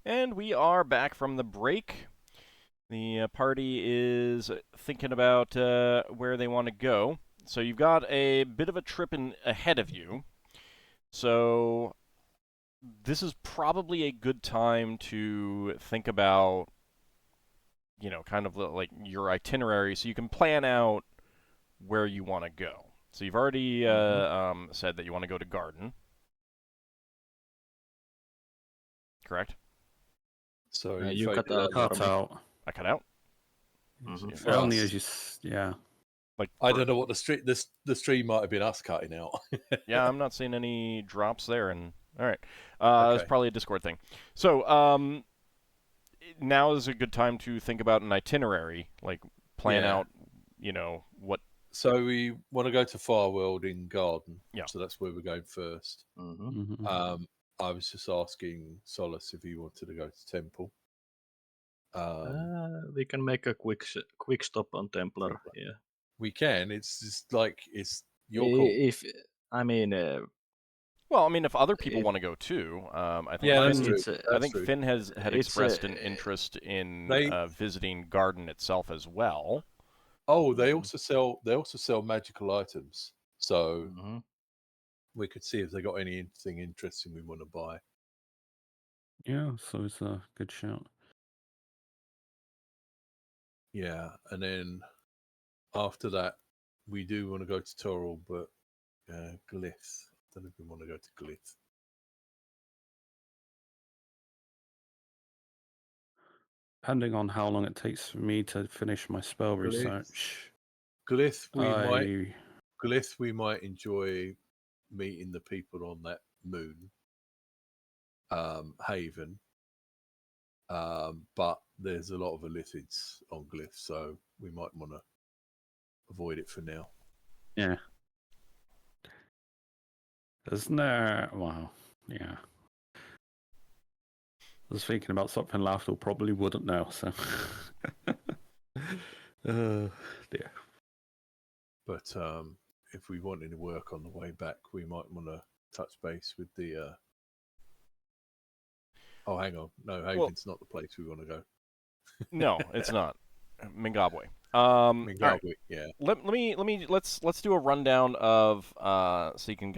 And we are back from the break. The party is thinking about where they want to go. So you've got a bit of a trip ahead of you. So this is probably a good time to think about, kind of like your itinerary so you can plan out where you want to go. So you've already said that you want to go to Garden, correct? So you cut out Cut for me. out. I cut out? If only as you, yeah. Like I don't know what the stream might have been us cutting out. Yeah, I'm not seeing any drops there. And all right, it's Okay. probably a Discord thing. So now is a good time to think about an itinerary, like plan Yeah. out, what. So we want to go to Farworld in Garden. Yeah. So that's where we're going first. Mm-hmm. I was just asking Solas if he wanted to go to Temple. We can make a quick stop on Templar. Yeah. We can. It's just like it's your call. If I mean, Well, I mean, if other people want to go too, I think Yeah, that's Finn, true. I think Finn had expressed an it's, interest in They- visiting Garden itself as well. Oh, they also sell magical items. So mhm. we could see if they got anything interesting we want to buy. Yeah, so it's a good shout. Yeah, and then after that, we do want to go to Toril, but Glyph. I don't know if we want to go to Glyph. Depending on how long it takes for me to finish my spell Glyph. research. Glyph, we might enjoy meeting the people on that moon, Haven. But there's a lot of Illithids on Glyph, so we might want to avoid it for now. Yeah. Isn't there? Wow. Yeah. I was thinking about something Lafdul probably wouldn't know, so. Dear. But if we wanted to work on the way back, we might want to touch base with the. Oh, hang on. No, Haven's not the place we want to go. No, it's not. Mingabwe. Mingabwe, all right. yeah. Let's do a rundown of so you can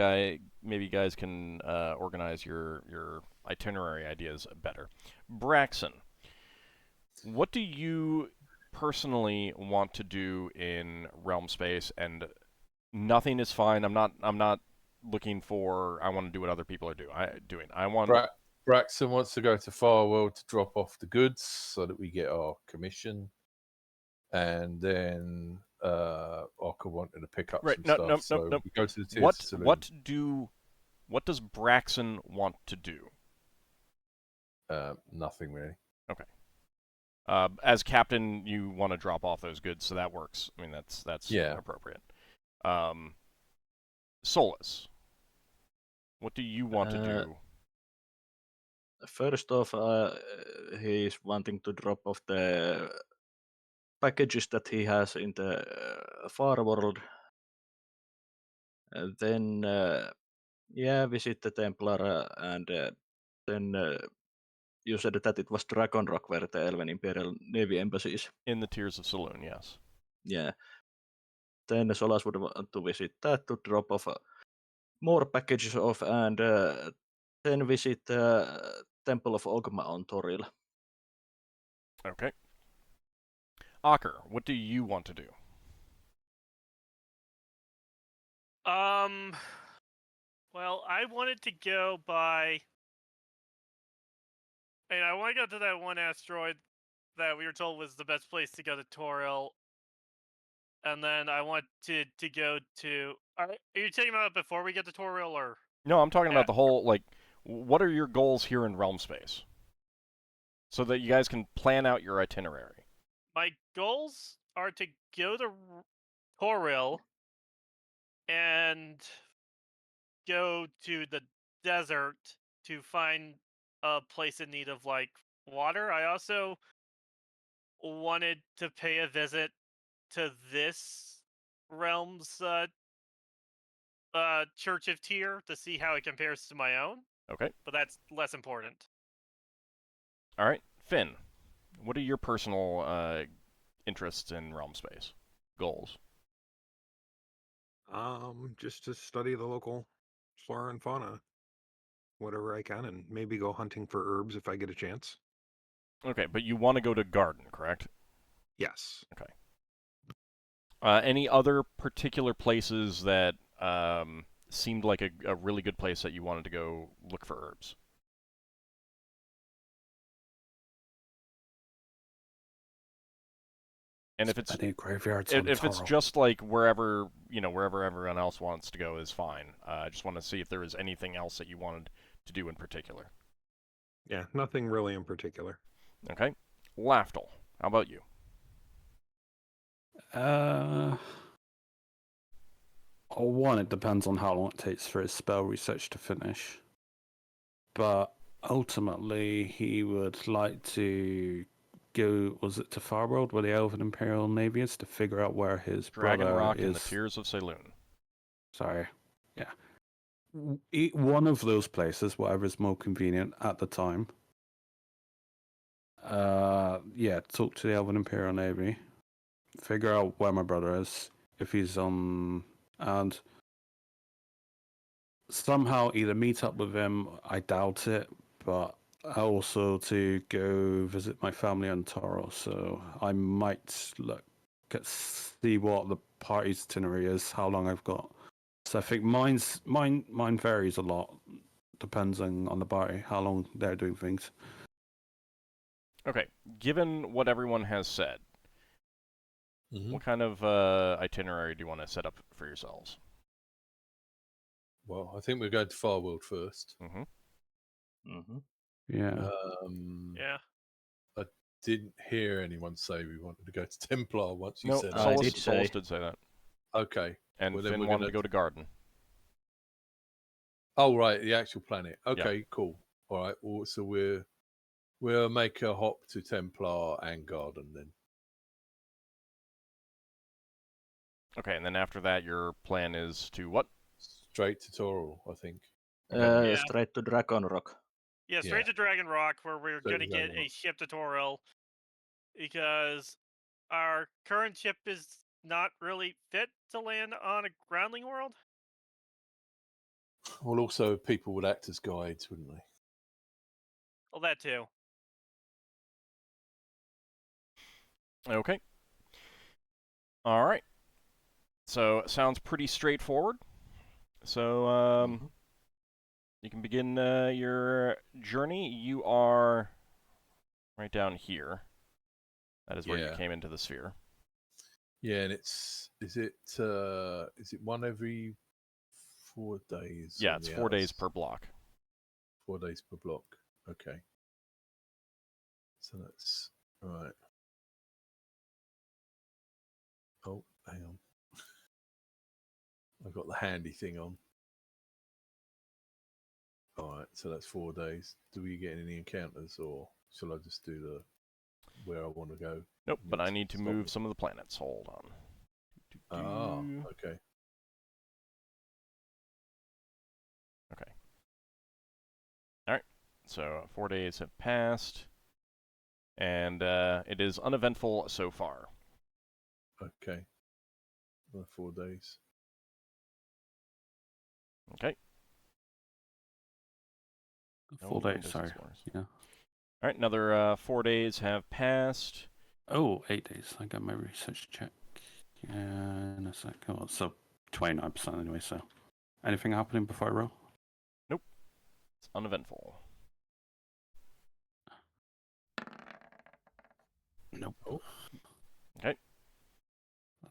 maybe you guys can organize your itinerary ideas better. Braxon, what do you personally want to do in realm space? And nothing is fine. I'm not looking for. I want to do what other people are doing. I want. Braxon wants to go to Farworld to drop off the goods so that we get our commission. And then Ockar wanted to pick up some stuff. So we go to the Tears Saloon. What does Braxon want to do? Nothing really. Okay. As captain, you want to drop off those goods, so that works. I mean, that's appropriate. Solas, what do you want to do? First off, he is wanting to drop off the packages that he has in the far world. Then, visit the Templar, and then you said that it was Dragon Rock where the Elven Imperial Navy embassy is. In the Tears of Saloon, yes. Yeah. Then Solas would want to visit that to drop off more packages off, and then visit the Temple of Ogma on Toril. Okay. Ockar, what do you want to do? Well, I wanted to go by. And I want to go to that one asteroid that we were told was the best place to go to Toril. And then I want to go to. Are you talking about before we get to Toril, or? No, I'm talking about the whole, like, what are your goals here in realm space? So that you guys can plan out your itinerary. My goals are to go to Toril and go to the desert to find a place in need of, like, water. I also wanted to pay a visit to this realm's Church of Tyr to see how it compares to my own. Okay. But that's less important. All right, Finn. What are your personal interests in realm space? Goals? Just to study the local flora and fauna, whatever I can, and maybe go hunting for herbs if I get a chance. Okay, but you want to go to Garden, correct? Yes. Okay. Any other particular places that seemed like a really good place that you wanted to go look for herbs? And if it's graveyards if it's just like wherever everyone else wants to go is fine. I just want to see if there is anything else that you wanted to do in particular. Yeah, nothing really in particular. Okay, Lafdul, how about you? One, it depends on how long it takes for his spell research to finish. But ultimately, he would like to go, was it to Farworld, where the Elven Imperial Navy is, to figure out where his Dragon brother Rock is. and the Tears of Saloon. Sorry. Yeah. One of those places, whatever is more convenient at the time. Yeah, talk to the Elven Imperial Navy. Figure out where my brother is, if he's on, and somehow either meet up with him, I doubt it, but also to go visit my family on Toro, so I might see what the party's itinerary is, how long I've got. So I think mine varies a lot, depending on the party, how long they're doing things. Okay, given what everyone has said, what kind of itinerary do you want to set up for yourselves? Well, I think we're going to Farworld first. Yeah. Yeah. I didn't hear anyone say we wanted to go to Templar once you No, said Solas did say that. Okay. And well, Finn wanted to go to Garden. Oh, right, the actual planet. Yeah. Okay, cool. All right, well, so we'll make a hop to Templar and Garden then. Okay, and then after that, your plan is to what? Straight to Toril, I think. Yeah. Straight to Dragon Rock. Yeah, straight to Dragon Rock, where we're Straight going to to get Dragon a Rock. ship to Toril, because our current ship is not really fit to land on a groundling world. Well, also, people would act as guides, wouldn't they? Well, that too. Okay. All right. So, sounds pretty straightforward. So, you can begin your journey. You are right down here. That is where you came into the sphere. Yeah, and is it one every 4 days? Yeah, it's 4 days per block. 4 days per block. Okay. So that's all right. Oh, hang on. I've got the handy thing on. All right, so that's 4 days. Do we get any encounters, or shall I just do the where I want to go? Nope, but I need to move some of the planets. Hold on. Okay. Okay. All right. So 4 days have passed, and it is uneventful so far. Okay. 4 days. Okay. 4 days, sorry. Yeah. All right, another 4 days have passed. Oh, 8 days. I got my research check. Yeah, in a sec. Oh, so 29% anyway, so. Anything happening before I roll? Nope. It's uneventful. Nope. Oh. Okay.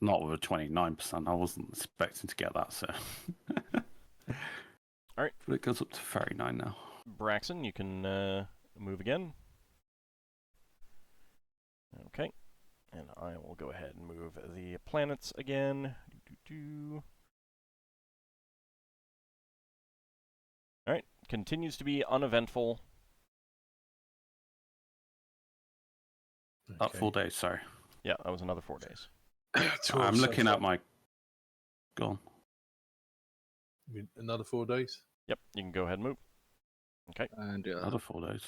Not with a 29%. I wasn't expecting to get that, so. All right. But it goes up to 39 now. Braxon, you can move again. Okay. And I will go ahead and move the planets again. All right. Continues to be uneventful. Okay. 4 days, sorry. Yeah, that was another 4 days. I'm looking at my... Go on. Another 4 days? Yep, you can go ahead and move. Okay. And Another 4 days.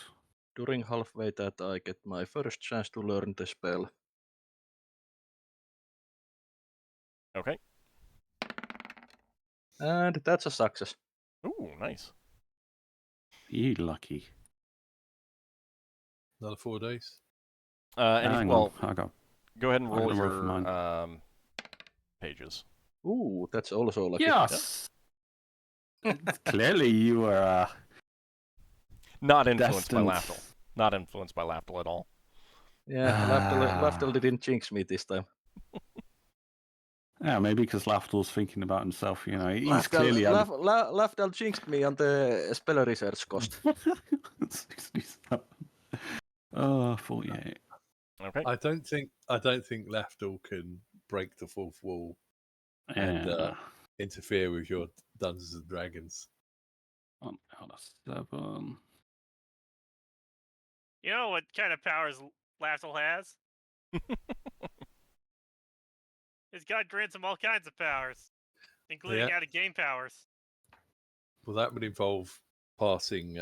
during halfway that I get my first chance to learn the spell. Okay. And that's a success. Ooh, nice. You lucky. Another 4 days. Hang on, I got. go ahead and roll gotta roll for your mine. pages. Ooh, that's also lucky. Yes. Clearly, you are Not influenced by destined. Lafdul. Not influenced by Lafdul at all. Yeah, Lafdul didn't jinx me this time. Yeah, maybe because Lafdul's thinking about himself. You know, he's clearly Lafdul jinxed me on the spell research cost. 67. Oh, 48. Okay. I don't think Lafdul can break the fourth wall and interfere with your Dungeons and Dragons. 1 out of 7. You know what kind of powers Lafdul has? His god grants him all kinds of powers, including out-of-game powers. Well, that would involve passing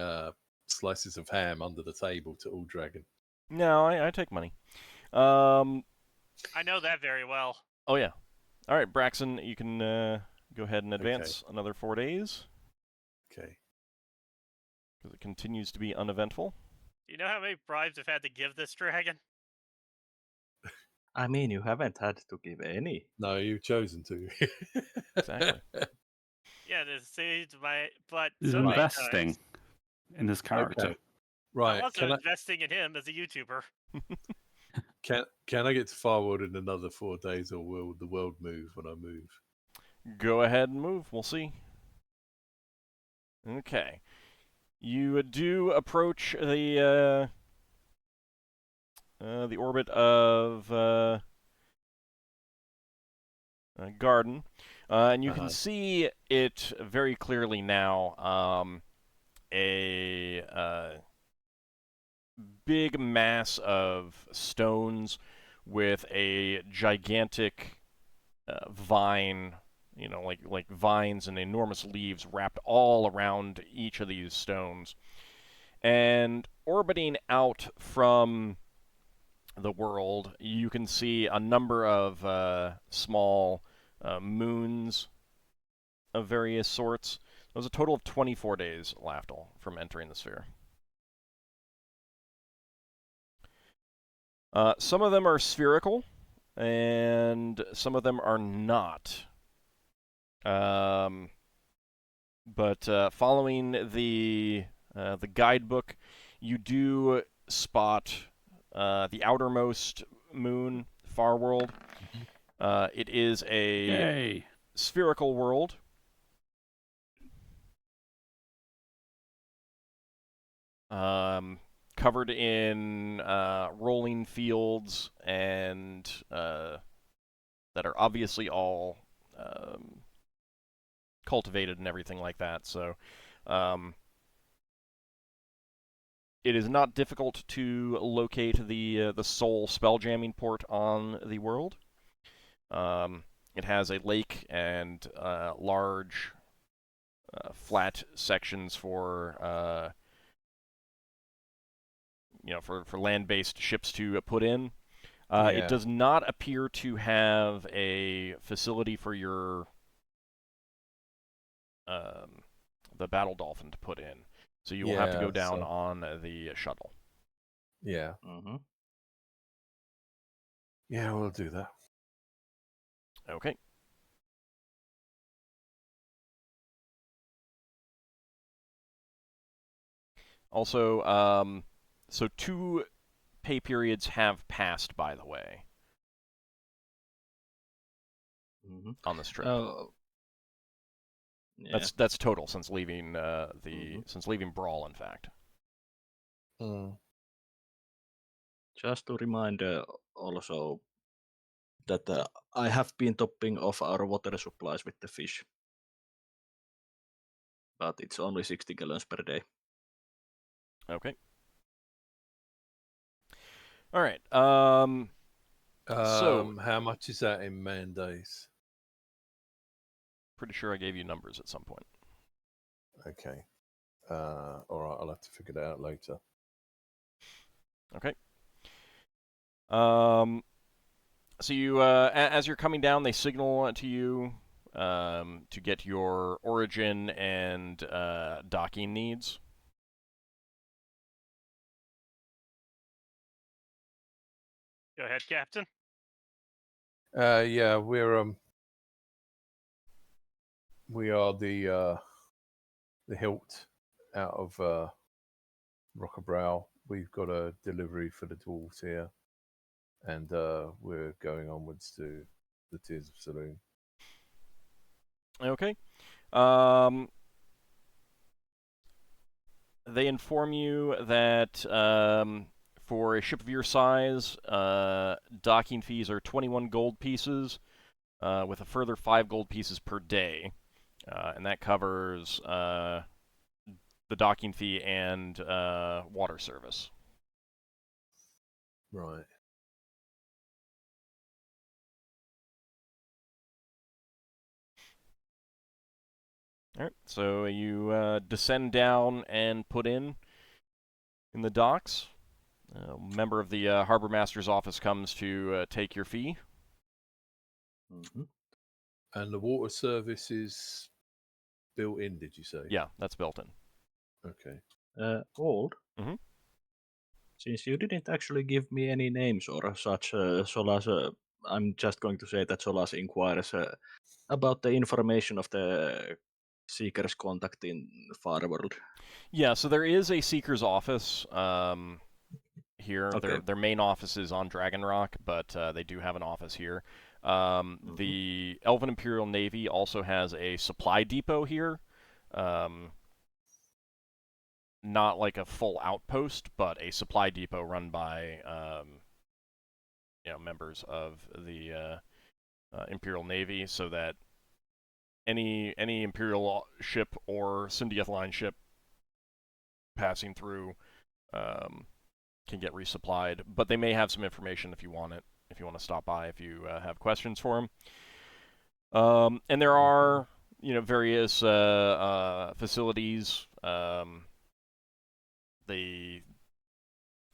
slices of ham under the table to AuldDragon. No, I take money. I know that very well. Oh, yeah. All right, Braxon, you can go ahead and advance another 4 days. Okay. Because it continues to be uneventful. Do you know how many bribes I've had to give this dragon? I mean, you haven't had to give any. No, you've chosen to. Exactly. Yeah, this is but He's so many investing times. in his character. Okay. Right. I'm also investing in him as a YouTuber. Can I get to Farworld in another 4 days, or will the world move when I move? Go ahead and move. We'll see. Okay. You do approach the orbit of Garden, and you can see it very clearly now. A big mass of stones with a gigantic vine, you know, like vines and enormous leaves wrapped all around each of these stones. And orbiting out from the world, you can see a number of small moons of various sorts. It was a total of 24 days, Lafdul, from entering the sphere. Some of them are spherical, and some of them are not. But following the guidebook, you do spot the outermost moon, Farworld. It is a spherical world. Covered in rolling fields and that are obviously all cultivated and everything like that. So it is not difficult to locate the sole spelljamming port on the world. It has a lake and large flat sections for for land-based ships to put in. It does not appear to have a facility for your the battle dolphin to put in. So you will have to go down on the shuttle. Yeah. Mm-hmm. Yeah, we'll do that. Okay. Also, so 2 pay periods have passed, by the way, on this trip. Yeah. That's total since leaving since leaving Brawl, in fact. Just to remind also that I have been topping off our water supplies with the fish, but it's only 60 gallons per day. Okay. All right. So how much is that in man days? Pretty sure I gave you numbers at some point. Okay. All right, I'll have to figure that out later. Okay. So you, as you're coming down, they signal to you to get your origin and docking needs. Go ahead, Captain. Yeah, we are the hilt out of Rockabrow. We've got a delivery for the dwarves here, and we're going onwards to the Tears of Saloon. Okay. They inform you that for a ship of your size, docking fees are 21 gold pieces, with a further 5 gold pieces per day, and that covers the docking fee and water service. Right. All right. So you descend down and put in the docks. A member of the harbor master's office comes to take your fee. Mm-hmm. And the water service is built in, did you say? Yeah, that's built in. Okay. Old. Mm-hmm. Since you didn't actually give me any names or such, Solas, I'm just going to say that Solas inquires about the information of the Seeker's contact in Farworld. Yeah, so there is a Seeker's office here. Okay. Their main office is on Dragon Rock, but they do have an office here. The Elven Imperial Navy also has a supply depot here. Not like a full outpost, but a supply depot run by members of the Imperial Navy, so that any Imperial ship or Syndicate Line ship passing through can get resupplied. But they may have some information if you want it, if you want to stop by, if you have questions for them. And there are various facilities. The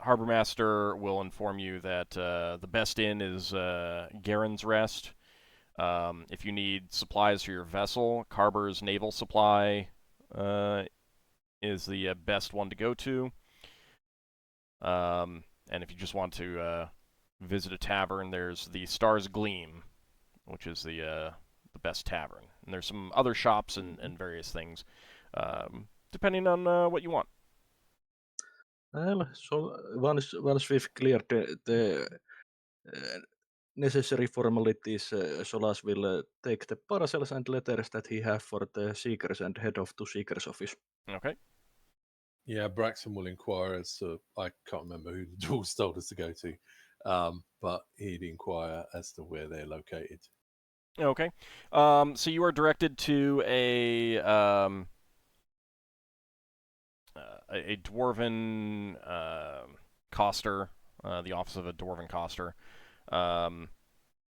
harbor master will inform you that the best inn is Garen's Rest. If you need supplies for your vessel, Carber's Naval Supply is the best one to go to. And if you just want to visit a tavern, there's the Star's Gleam, which is the best tavern. And there's some other shops and various things, depending on what you want. Well, so once we've cleared the necessary formalities, Solas will take the parcels and letters that he has for the Seekers and head off to Seekers' office. Okay. Yeah, Braxon will inquire as to, I can't remember who the dwarves told us to go to, but he'd inquire as to where they're located. Okay. So you are directed to a dwarven coster, the office of a dwarven coster, and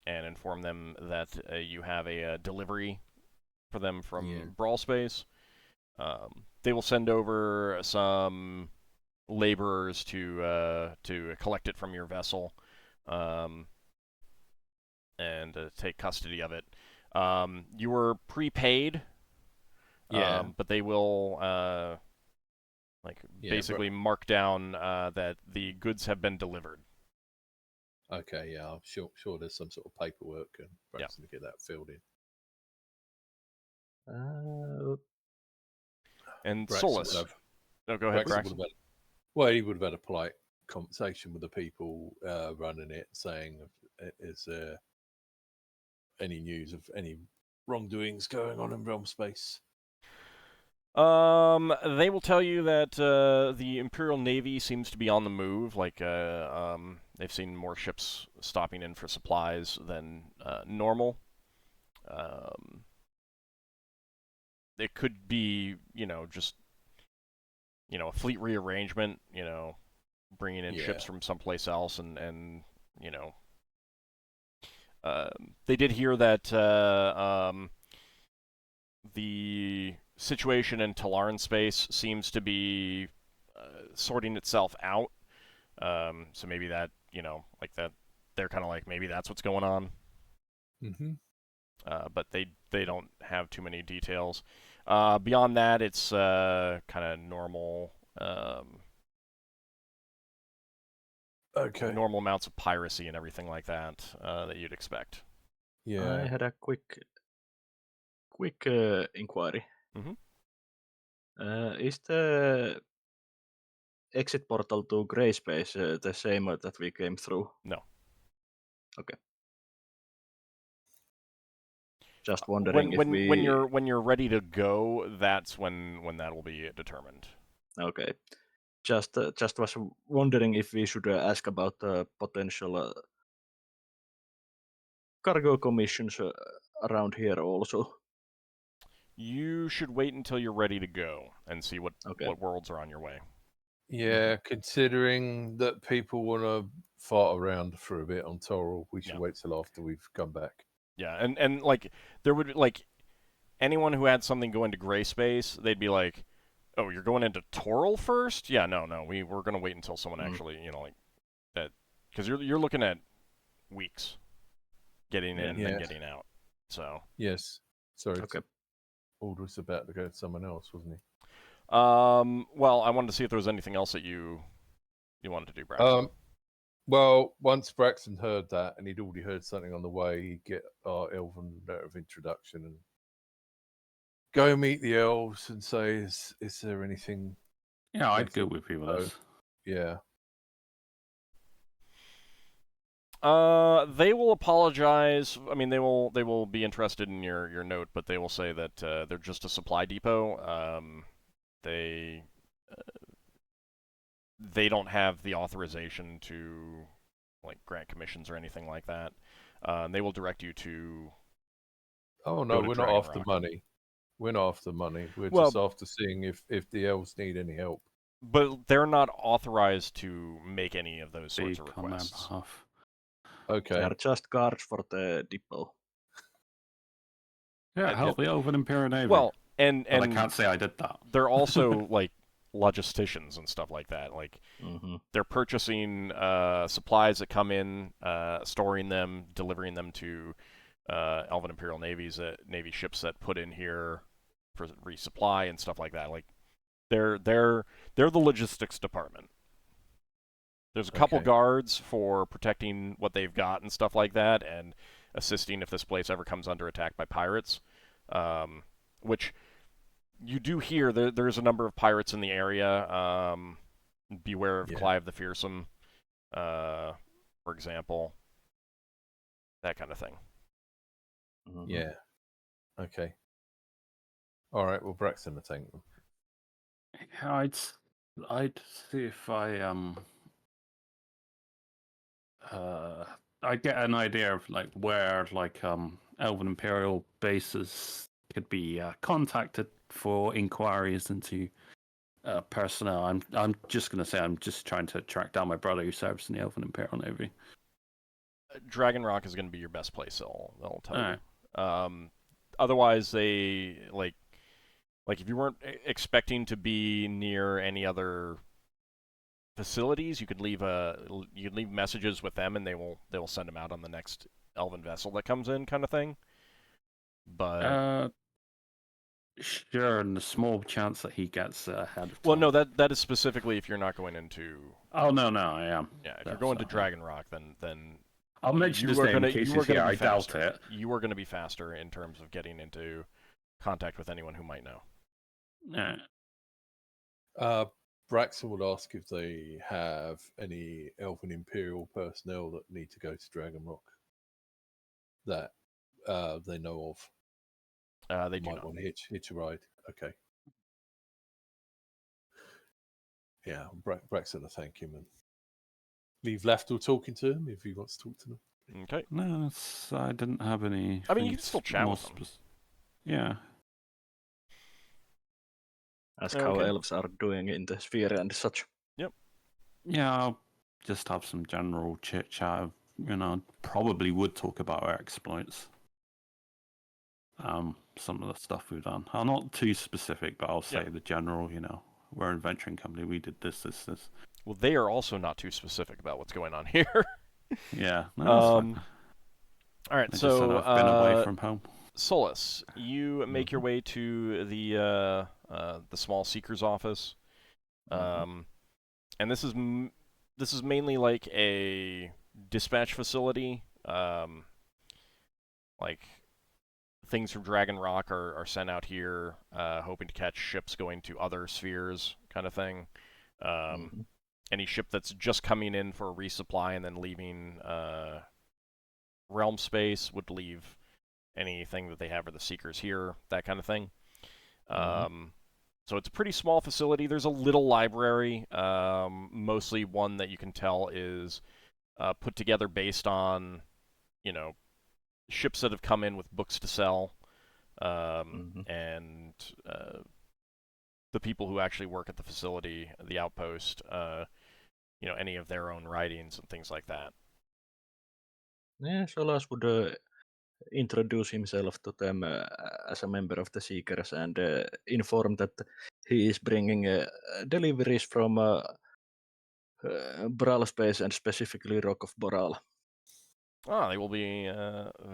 inform them that you have a delivery for them from Brawl Space. They will send over some laborers to collect it from your vessel, and take custody of it. You were prepaid, but they will basically mark down that the goods have been delivered. Okay, yeah, I'm sure there's some sort of paperwork and Braxton to get that filled in. And Braxton Solas. Go ahead, Braxton. He would have had a polite conversation with the people running it, saying, is there any news of any wrongdoings going on in Realm Space? They will tell you that the Imperial Navy seems to be on the move. Like, they've seen more ships stopping in for supplies than normal. It could be, just, a fleet rearrangement, bringing in ships from someplace else, and they did hear that the situation in Talaran space seems to be sorting itself out. So maybe that, like that, they're kind of like, maybe that's what's going on. Mm-hmm. But they don't have too many details. Beyond that, it's kind of normal. Okay. Normal amounts of piracy and everything like that that you'd expect. Yeah. I had a quick inquiry. Mhm. Is the exit portal to Grey Space the same that we came through? No. Okay. Just wondering if we. When you're ready to go, that's when that will be determined. Okay. Just was wondering if we should ask about potential cargo commissions around here also. You should wait until you're ready to go and see what worlds are on your way. Yeah, considering that people want to fart around for a bit on Toril, we should wait till after we've come back. Yeah, and like there would like anyone who had something go into Gray Space, they'd be like, "Oh, you're going into Toril first?" Yeah, no, we're gonna wait until someone actually, like that, because you're looking at weeks getting in and then getting out. So yes, sorry. Okay. Ald was about to go to someone else, wasn't he? Well, I wanted to see if there was anything else that you wanted to do, Braxon. Well, once Braxon heard that, and he'd already heard something on the way, he'd get our elven letter of introduction and go meet the elves and say, "Is there anything?" Yeah, I'd go with you with this. Yeah. They will apologize. I mean, they will be interested in your note, but they will say that they're just a supply depot. They don't have the authorization to like grant commissions or anything like that. They will direct you to. Oh no, we're not after money. We're not after money. We're just after seeing if the elves need any help. But they're not authorized to make any of those sorts of requests. Okay. They are just guards for the depot. Yeah, help the Elven Imperial Navy. Well, and I can't say I did that. They're also like logisticians and stuff like that. Like they're purchasing supplies that come in, storing them, delivering them to Elven Imperial Navy ships that put in here for resupply and stuff like that. Like they're the logistics department. There's a couple guards for protecting what they've got and stuff like that, and assisting if this place ever comes under attack by pirates, which you do hear. There's a number of pirates in the area. Beware of Clive the Fearsome, for example. That kind of thing. Yeah. Okay. All right. Well, Braxton will take them. I'd see if I get an idea of like where Elven Imperial bases could be contacted for inquiries into personnel. I'm just gonna say I'm just trying to track down my brother who serves in the Elven Imperial Navy. Dragon Rock is going to be your best place. They'll tell you. Otherwise, they like if you weren't expecting to be near any other facilities, you could leave messages with them, and they will send them out on the next Elven vessel that comes in, kind of thing. But sure, and the small chance that he gets ahead of time. Well, no, that is specifically if you're not going into. Oh no, I am. Yeah, if you're going to Dragon Rock, then I'll mention his name in case he's here. I doubt it. You are going to be faster in terms of getting into contact with anyone who might know. Braxton would ask if they have any Elven Imperial personnel that need to go to Dragon Rock that they know of. They do might not want to hitch a ride. Okay. Yeah, Braxton will thank him and leave Lafdul talking to him if he wants to talk to them. Okay. No, I didn't have any. I mean, you can still chat with them. Yeah. Ask how elves are doing in the sphere and such. Yep. Yeah, I'll just have some general chit chat. Probably would talk about our exploits. Some of the stuff we've done. I'm not too specific, but I'll say the general. We're an adventuring company. We did this. Well, they are also not too specific about what's going on here. Yeah, no, that's fine. All right, I just said I've been away from home. Solas, you make your way to the small seeker's office, and this is mainly like a dispatch facility. Like things from Dragon Rock are sent out here, hoping to catch ships going to other spheres, kind of thing. Any ship that's just coming in for a resupply and then leaving realm space would leave anything that they have for the Seekers here, that kind of thing. So it's a pretty small facility. There's a little library, mostly one that you can tell is put together based on, ships that have come in with books to sell, and the people who actually work at the facility, the outpost, any of their own writings and things like that. Yeah, Solas would introduce himself to them as a member of the Seekers and inform that he is bringing deliveries from Bral Space and specifically Rock of Boral. They will be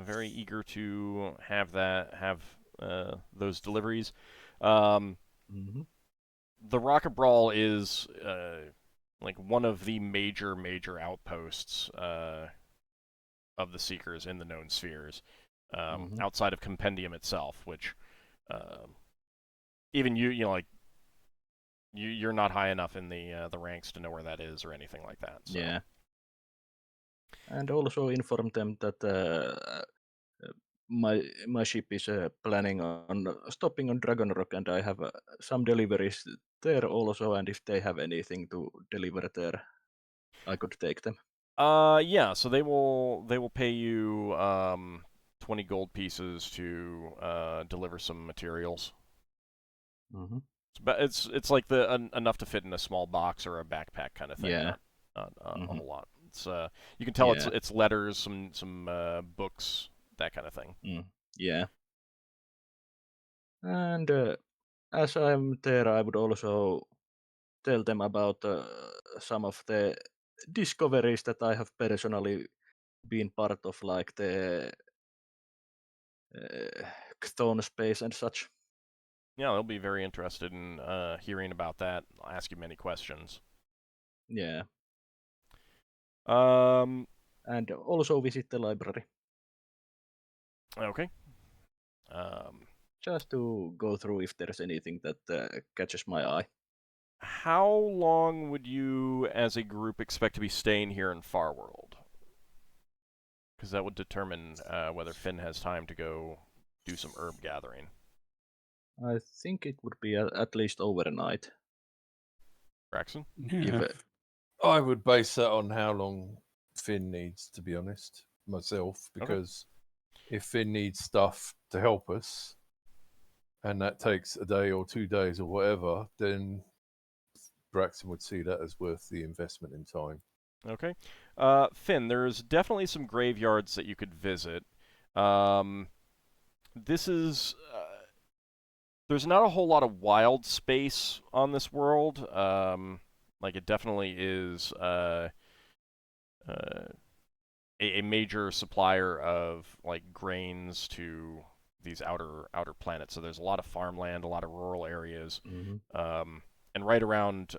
very eager to have those deliveries. The Rock of Brawl is like one of the major outposts of the Seekers in the known spheres, outside of Compendium itself, which even you're not high enough in the ranks to know where that is or anything like that. So. Yeah. And also inform them that my ship is planning on stopping on Dragon Rock, and I have some deliveries there also. And if they have anything to deliver there, I could take them. Yeah. So they will pay you 20 gold pieces to deliver some materials. But it's like enough to fit in a small box or a backpack kind of thing. Yeah. Not a whole lot. It's you can tell it's letters, some books, that kind of thing. Yeah. And as I'm there, I would also tell them about some of the discoveries that I have personally been part of, like the Chthon space and such. Yeah, they'll be very interested in hearing about that. I'll ask you many questions. Yeah. And also visit the library. Okay. Just to go through if there's anything that catches my eye. How long would you, as a group, expect to be staying here in Farworld? Because that would determine whether Finn has time to go do some herb gathering. I think it would be at least overnight. Braxon? Yeah. I would base that on how long Finn needs, to be honest, myself, because if Finn needs stuff to help us, and that takes a day or 2 days or whatever, then Braxon would see that as worth the investment in time. Okay. Finn, there's definitely some graveyards that you could visit. This is... there's not a whole lot of wild space on this world. Like, it definitely is a major supplier of, like, grains to these outer planets. So there's a lot of farmland, a lot of rural areas. And right around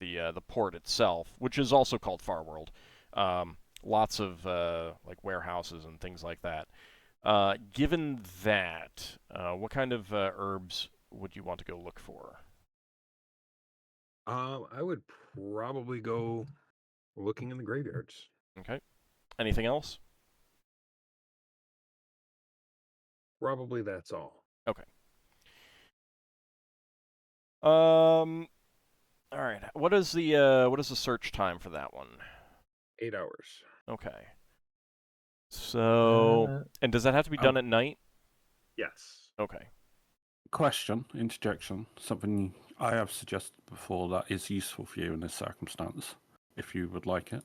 the port itself, which is also called Farworld, lots of like warehouses and things like that. Given that, what kind of herbs would you want to go look for? I would probably go looking in the graveyards. Okay. Anything else? Probably that's all. Okay. All right. What is the search time for that one? 8 hours. Okay. So, and does that have to be done at night? Yes. Okay. Question, interjection, something I have suggested before that is useful for you in this circumstance, if you would like it.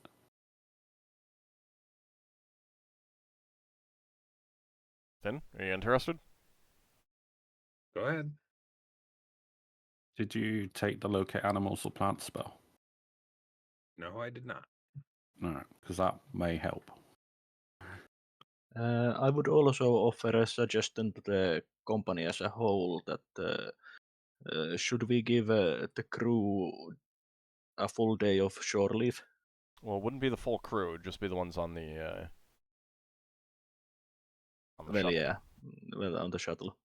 Finn, are you interested? Go ahead. Did you take the locate animals or plant spell? No, I did not. No, because that may help. I would also offer a suggestion to the company as a whole that should we give the crew a full day of shore leave? Well, it wouldn't be the full crew; it'd just be the ones on the shuttle. Yeah, well, on the shuttle.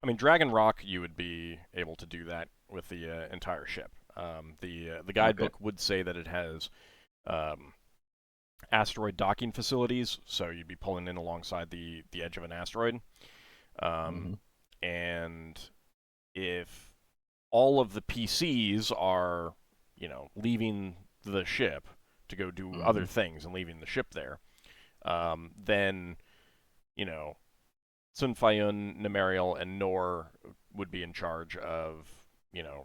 I mean, Dragon Rock, you would be able to do that with the entire ship. The guidebook would say that it has asteroid docking facilities, so you'd be pulling in alongside the edge of an asteroid. And if all of the PCs are, leaving the ship to go do other things and leaving the ship there, then, Sun Fayun, Nemariel, and Nor would be in charge of,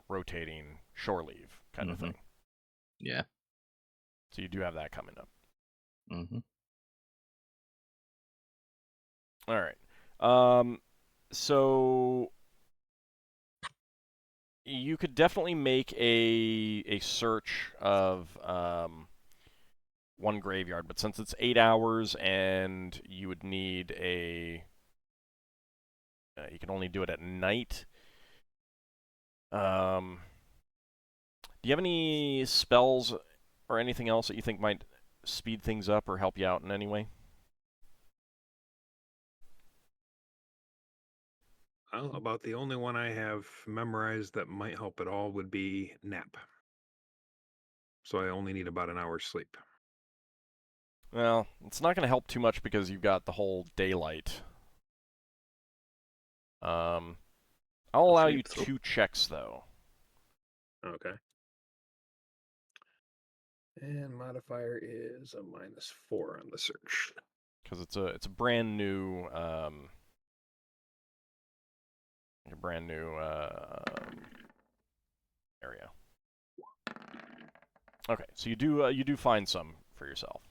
rotating shore leave kind of thing. Yeah. So you do have that coming up. All right. So you could definitely make a search of one graveyard, but since it's 8 hours and you would need you can only do it at night. Do you have any spells or anything else that you think might speed things up or help you out in any way? Well, about the only one I have memorized that might help at all would be nap. So I only need about an hour's sleep. Well, it's not going to help too much because you've got the whole daylight. I'll allow you 2 checks, though. Okay. And modifier is a -4 on the search. Because it's a brand new area. Okay, so you do find some for yourself.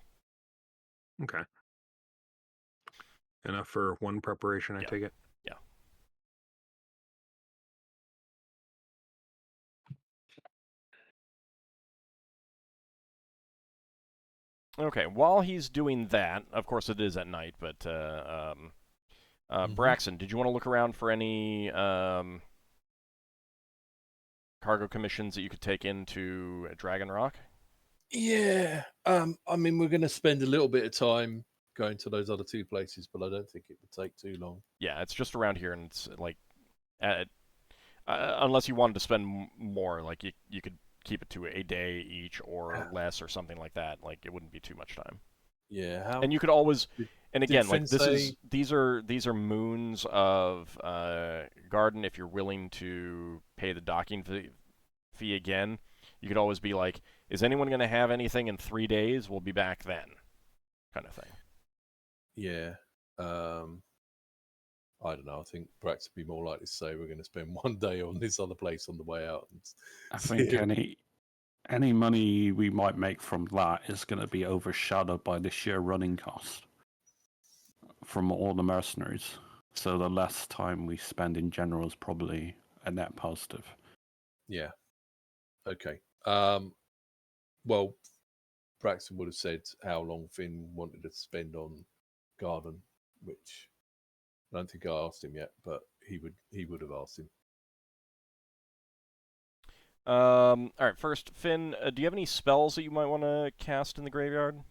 Okay. Enough for one preparation, I take it? Yeah. Okay, while he's doing that, of course it is at night, but Braxon, did you want to look around for any cargo commissions that you could take into Dragon Rock? Yeah. I mean, we're going to spend a little bit of time going to those other 2 places, but I don't think it would take too long. Yeah, it's just around here, and it's like, unless you wanted to spend more, like you could keep it to a day each or less or something like that. Like it wouldn't be too much time. Yeah. And you could always, and again, like these are moons of Garden. If you're willing to pay the docking fee again, you could always be like, is anyone going to have anything in 3 days? We'll be back then, kind of thing. Yeah. I don't know. I think Brax would be more likely to say we're going to spend 1 day on this other place on the way out. I think any money we might make from that is going to be overshadowed by the sheer running cost from all the mercenaries. So the less time we spend in general is probably a net positive. Yeah. Okay. Well, Braxton would have said how long Finn wanted to spend on Garden, which I don't think I asked him yet, but he would have asked him. All right, first, Finn, do you have any spells that you might want to cast in the graveyard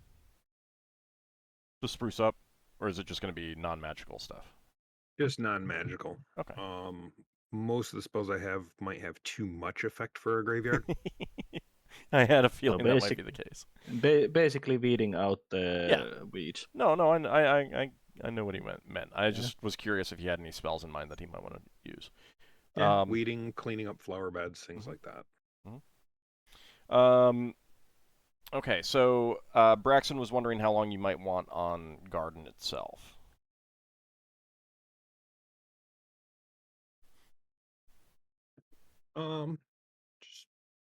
to spruce up, or is it just going to be non-magical stuff? Just non-magical. Okay. Most of the spells I have might have too much effect for a graveyard. I had a feeling that might be the case. Basically, weeding out the weeds. No, I know what he meant. I just was curious if he had any spells in mind that he might want to use. Yeah, weeding, cleaning up flower beds, things like that. Okay, so Braxton was wondering how long you might want on Garden itself.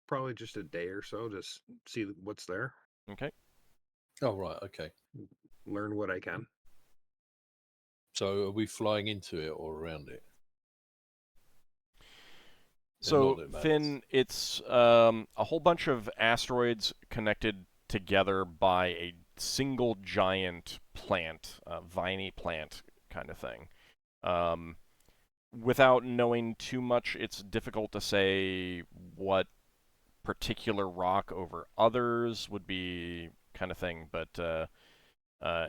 Probably just a day or so, just see what's there. Okay. Oh, right, okay. Learn what I can. So are we flying into it or around it? So, Finn, it's a whole bunch of asteroids connected together by a single giant plant, viney plant kind of thing. Without knowing too much, it's difficult to say what particular rock over others would be kind of thing, but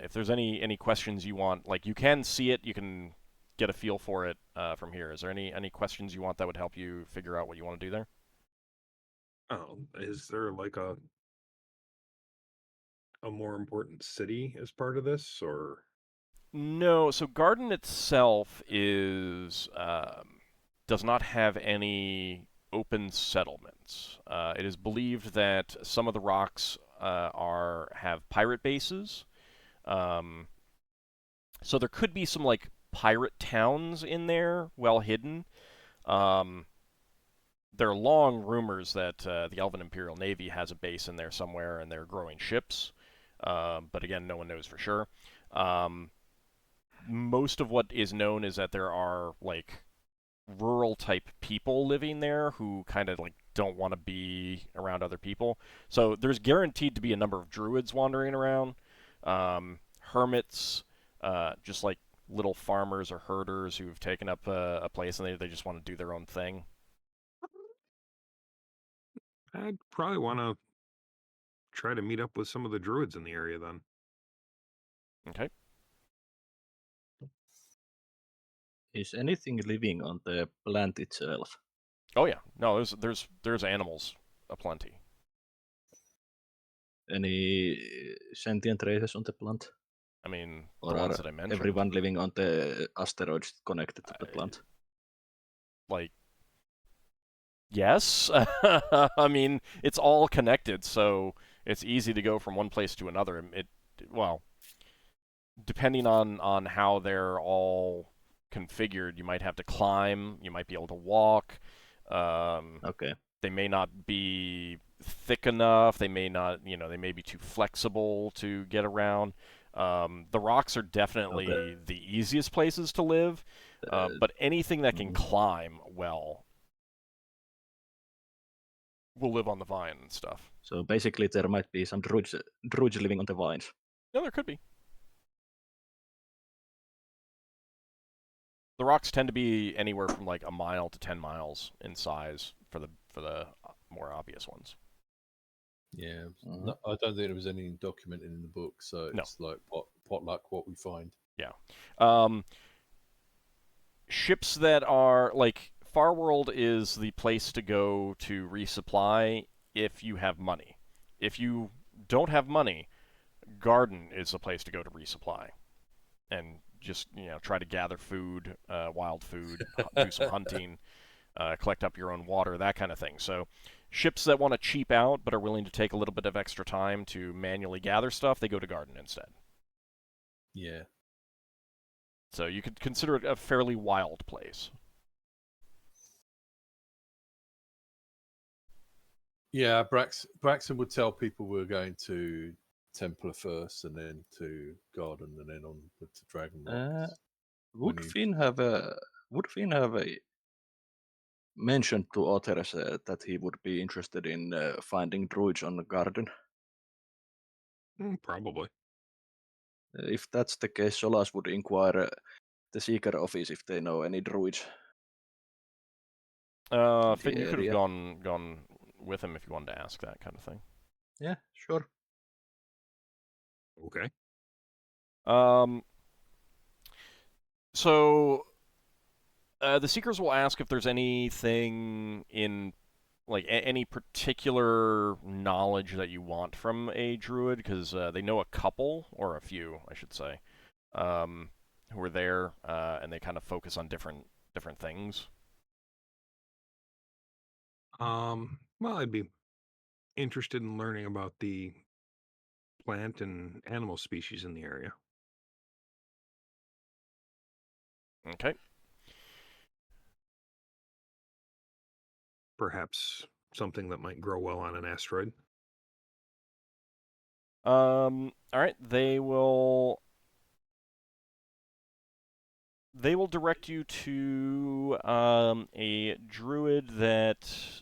if there's any questions you want, like, you can see it, you can get a feel for it from here. Is there any questions you want that would help you figure out what you want to do there? Oh, is there like a more important city as part of this, or? No, so Garden itself is does not have any open settlements. It is believed that some of the rocks have pirate bases. So there could be some like pirate towns in there, well hidden. There are long rumors that the Elven Imperial Navy has a base in there somewhere, and they're growing ships. But again, no one knows for sure. Most of what is known is that there are like rural type people living there who kind of like don't want to be around other people. So there's guaranteed to be a number of druids wandering around, hermits, just like little farmers or herders who've taken up a place and they just want to do their own thing. I'd probably want to try to meet up with some of the druids in the area then. Okay. Is anything living on the plant itself? Oh yeah, no, there's animals aplenty. Any sentient races on the plant? I mean, or the are ones that I mentioned. Everyone living on the asteroids connected to the plant? Like, yes. I mean, it's all connected, so it's easy to go from one place to another. Well, depending on how they're all configured, you might have to climb, you might be able to walk. Okay. They may not be thick enough. They may not, they may be too flexible to get around. The rocks are definitely the easiest places to live, but anything that can climb well will live on the vine and stuff. So basically there might be some druids living on the vines. No, there could be. The rocks tend to be anywhere from like a mile to 10 miles in size for the more obvious ones. Yeah, no, I don't think there was anything documented in the book, so it's like potluck what we find. Yeah. Ships that are like Farworld is the place to go to resupply if you have money. If you don't have money, Garden is the place to go to resupply, and just try to gather food, wild food, do some hunting, collect up your own water, that kind of thing. So ships that want to cheap out but are willing to take a little bit of extra time to manually gather stuff, they go to Garden instead. Yeah. So you could consider it a fairly wild place. Yeah, Braxon would tell people we're going to Templar first, and then to Garden, and then on to Dragon Rock. Would Finn have mentioned to others that he would be interested in finding druids on the Garden? Probably. If that's the case, Solas would inquire the Seeker office if they know any druids. Finn, you could have gone with him if you wanted to ask that kind of thing. Yeah, sure. Okay. So the Seekers will ask if there's anything in like any particular knowledge that you want from a druid, because they know a couple, or a few, I should say, who are there, and they kind of focus on different things. Well, I'd be interested in learning about the plant and animal species in the area. Okay. Perhaps something that might grow well on an asteroid. All right. They will They will direct you to a druid that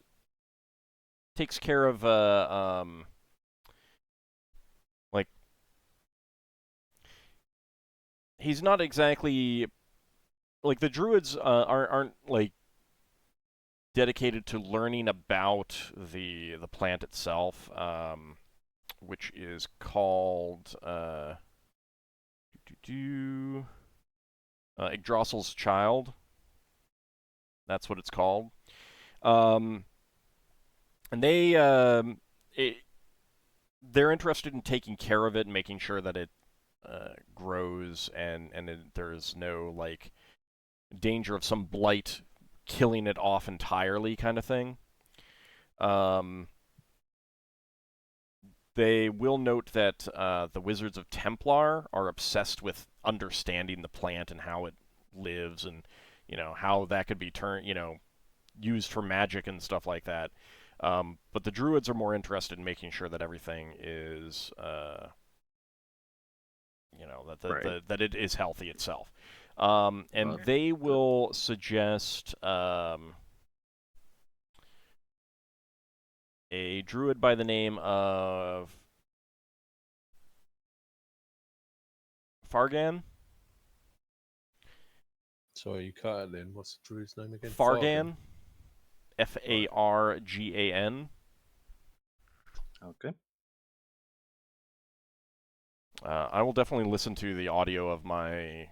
takes care of like he's not exactly like the druids aren't like dedicated to learning about the plant itself, which is called Yggdrasil's Child. That's what it's called. And they're interested in taking care of it and making sure that it grows and there's no like danger of some blight killing it off entirely kind of thing. They will note that the Wizards of Templar are obsessed with understanding the plant and how it lives, and how that could be used for magic and stuff like that. But the Druids are more interested in making sure that everything is, that it is healthy itself. And they will suggest a druid by the name of Fargan. Sorry, you cut it then. What's the druid's name again? Fargan. Fargan. Okay. I will definitely listen to the audio of my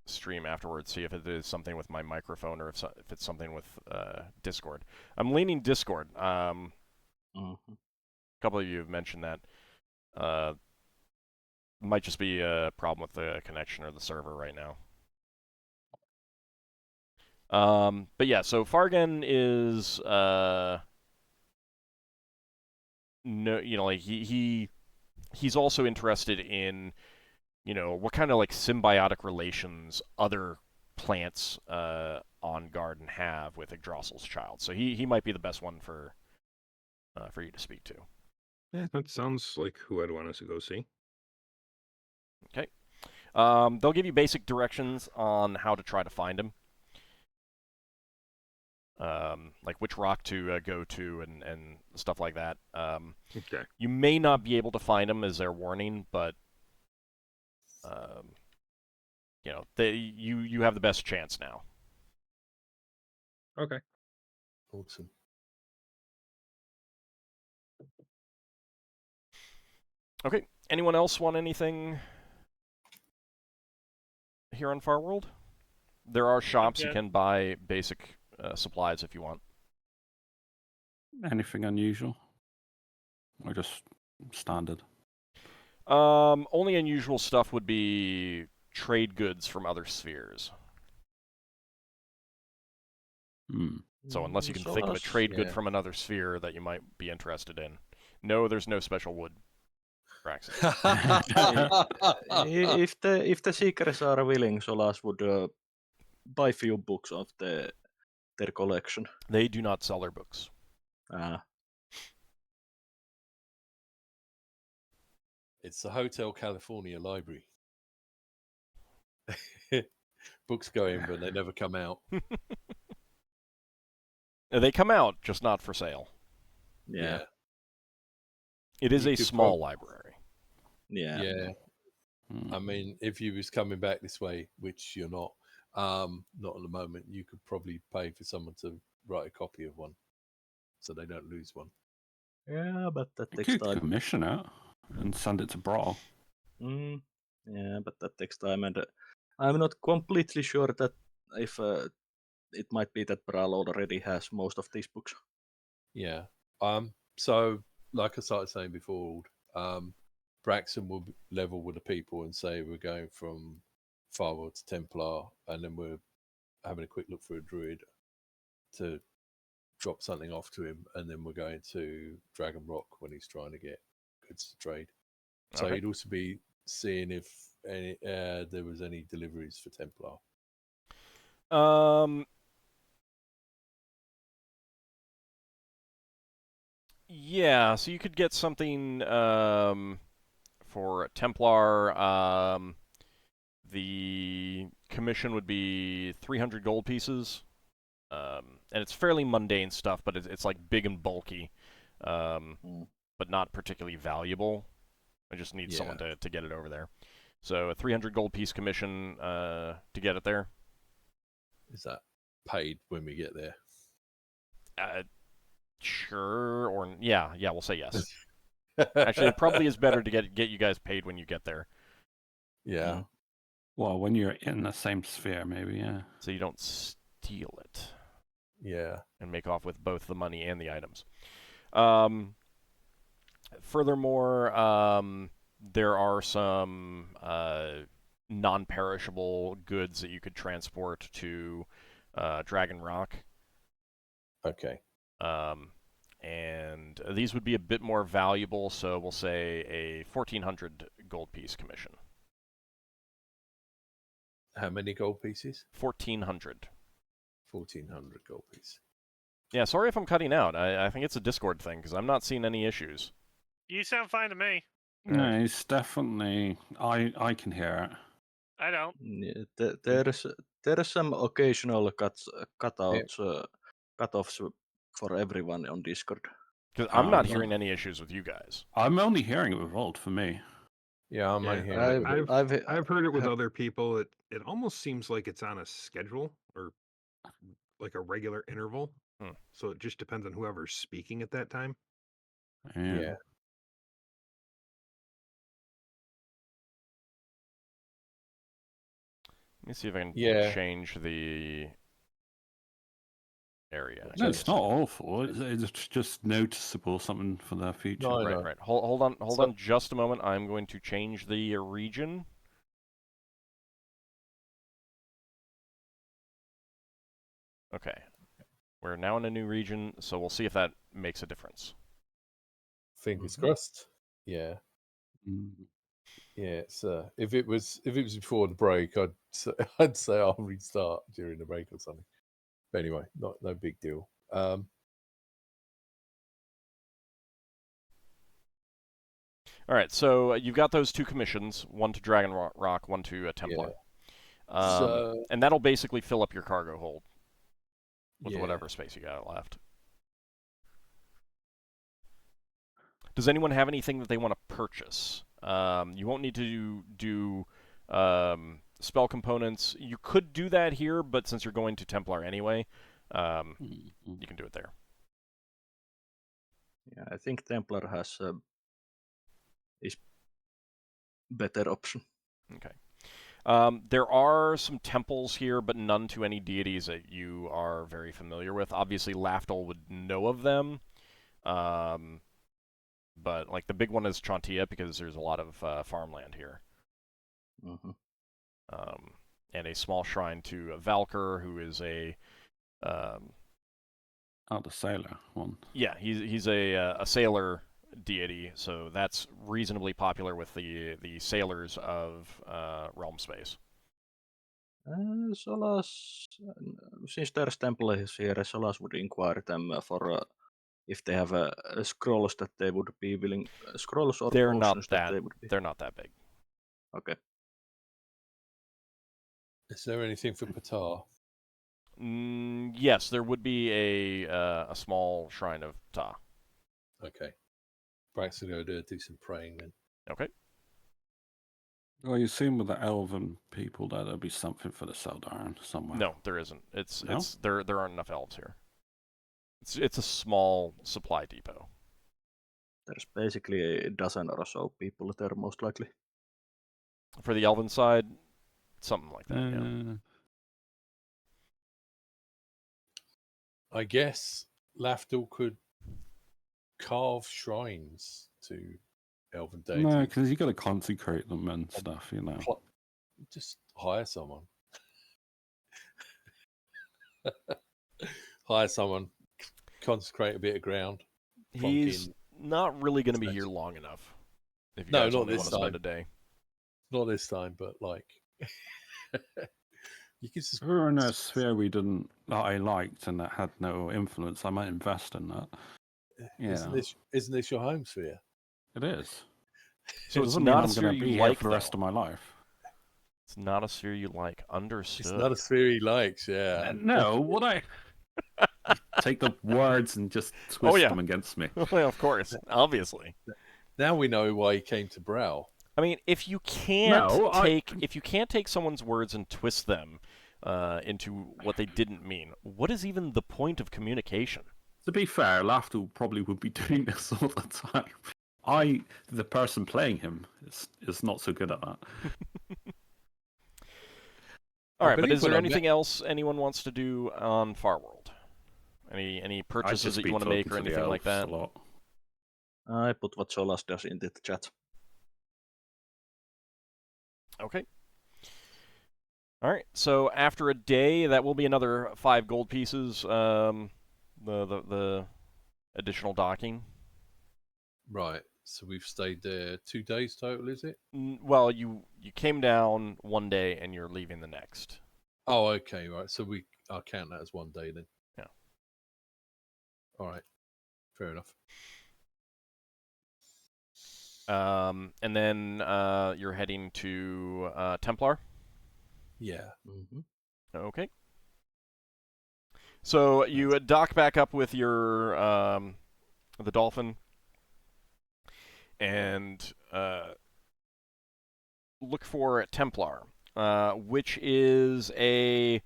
stream afterwards, see if it is something with my microphone or if it's something with Discord. I'm leaning Discord. A couple of you have mentioned that. Might just be a problem with the connection or the server right now. But yeah, so Fargan is he's also interested in what kind of like symbiotic relations other plants on Garden have with Yggdrasil's Child. So he might be the best one for you to speak to. Yeah, that sounds like who I'd want us to go see. Okay. They'll give you basic directions on how to try to find him. Like which rock to go to and stuff like that. Okay. You may not be able to find him as their warning, but you have the best chance now. Okay. Awesome. Okay. Anyone else want anything here on Farworld? There are shops you can buy basic supplies if you want. Anything unusual? Or just standard? Only unusual stuff would be trade goods from other spheres. So unless you can think of a trade good from another sphere that you might be interested in. No, there's no special wood, Braxon. If the seekers are willing, Solas would buy few books of their collection. They do not sell their books. It's the Hotel California library. Books go in, but they never come out. They come out, just not for sale. Yeah. It is a small library. Yeah. I mean, if you was coming back this way, which you're not at the moment, you could probably pay for someone to write a copy of one, so they don't lose one. Yeah, but that You takes could time. commission it and send it to Brawl. Yeah, but that takes time, and I'm not completely sure that if it might be that Brawl already has most of these books. Yeah. So, like I started saying before, Braxon will level with the people and say we're going from Farworld to Templar, and then we're having a quick look for a Druid to drop something off to him, and then we're going to Dragon Rock when he's trying to get goods to trade. So he'd also be seeing if there was any deliveries for Templar. Yeah, so you could get something for Templar. The commission would be 300 gold pieces. And it's fairly mundane stuff, but it's like big and bulky, but not particularly valuable. I just need someone to get it over there. So a 300 gold piece commission to get it there. Is that paid when we get there? Sure, or yeah, we'll say yes. Actually, it probably is better to get you guys paid when you get there. Yeah. Well, when you're in the same sphere, maybe, yeah. So you don't steal it. Yeah. And make off with both the money and the items. Furthermore, there are some non-perishable goods that you could transport to Dragon Rock. Okay. And these would be a bit more valuable, so we'll say a 1,400 gold piece commission. How many gold pieces? 1,400. 1,400 gold pieces. Yeah, sorry if I'm cutting out. I think it's a Discord thing, because I'm not seeing any issues. You sound fine to me. No, it's definitely... I can hear it. I don't. Yeah, there is some occasional cutoffs for everyone on Discord. Because I'm not hearing any issues with you guys. I'm only hearing it with Volt for me. Yeah, I'm only hearing it with I've heard it with other people. It almost seems like it's on a schedule or like a regular interval. So it just depends on whoever's speaking at that time. Yeah. Let me see if I can change the area. No, it's not awful. It's just noticeable, something for the future. No, right. Hold on just a moment. I'm going to change the region. Okay. We're now in a new region, so we'll see if that makes a difference. Fingers crossed. Yeah. Yeah, it's if it was before the break, I'd say I'll restart during the break or something. But anyway, no big deal. All right, so you've got those two commissions, one to Dragon Rock, one to Templar. Yeah. And that'll basically fill up your cargo hold with whatever space you got left. Does anyone have anything that they want to purchase? You won't need to do spell components. You could do that here, but since you're going to Templar anyway, you can do it there. Yeah, I think Templar has is better option. Okay. There are some temples here, but none to any deities that you are very familiar with. Obviously, Lafdul would know of them. But like the big one is Chantia because there's a lot of farmland here. And a small shrine to Valkyr, who is a the sailor one. Yeah, he's a sailor deity, so that's reasonably popular with the sailors of Realm Space. Solas, since there's temples here, Solas would inquire them for if they have scrolls that they would be willing, scrolls or potions that they would be. They're not that big. Okay. Is there anything for Ptah? Yes, there would be a small shrine of Ptah. Okay. Braxon go there, do some praying then. Okay. Well, you assume with the elven people that there'll be something for the Seldarin somewhere. No, there isn't. There aren't enough elves here. It's a small supply depot. There's basically a dozen or so people there, most likely. For the elven side, something like that, yeah. I guess Lafdul could carve shrines to elven deities. No, because you got to consecrate them and stuff, you know. Just hire someone. Hire someone. Consecrate a bit of ground. He's not really going to be here long enough. If you guys only want to spend a day. Not this time, but like you could just. If we were in a sphere that I liked and that had no influence, I might invest in that. Yeah. Isn't this your home sphere? It is. So it it's doesn't not mean I'm going to be here for the rest of my life. It's not a sphere you like. Understood. It's not a sphere he likes, yeah. No, what I take the words and just twist them against me. Well, of course, obviously. Now we know why he came to Brow. I mean, if you can't take someone's words and twist them into what they didn't mean, what is even the point of communication? To be fair, Lafdul probably would be doing this all the time. The person playing him, is not so good at that. All right, but is there anything else anyone wants to do on Farworld? Any purchases that you want to make or anything like that? I put what Solas does into the chat. Okay. All right. So after a day, that will be another 5 gold pieces. The additional docking. Right. So we've stayed there 2 days total, is it? Well, you came down one day and you're leaving the next. Oh, okay, right. So I'll count that as 1 day then. Yeah. All right. Fair enough. And then you're heading to Templar? Yeah. Mm-hmm. Okay. So you dock back up with your the Dolphin and look for Templar, which is a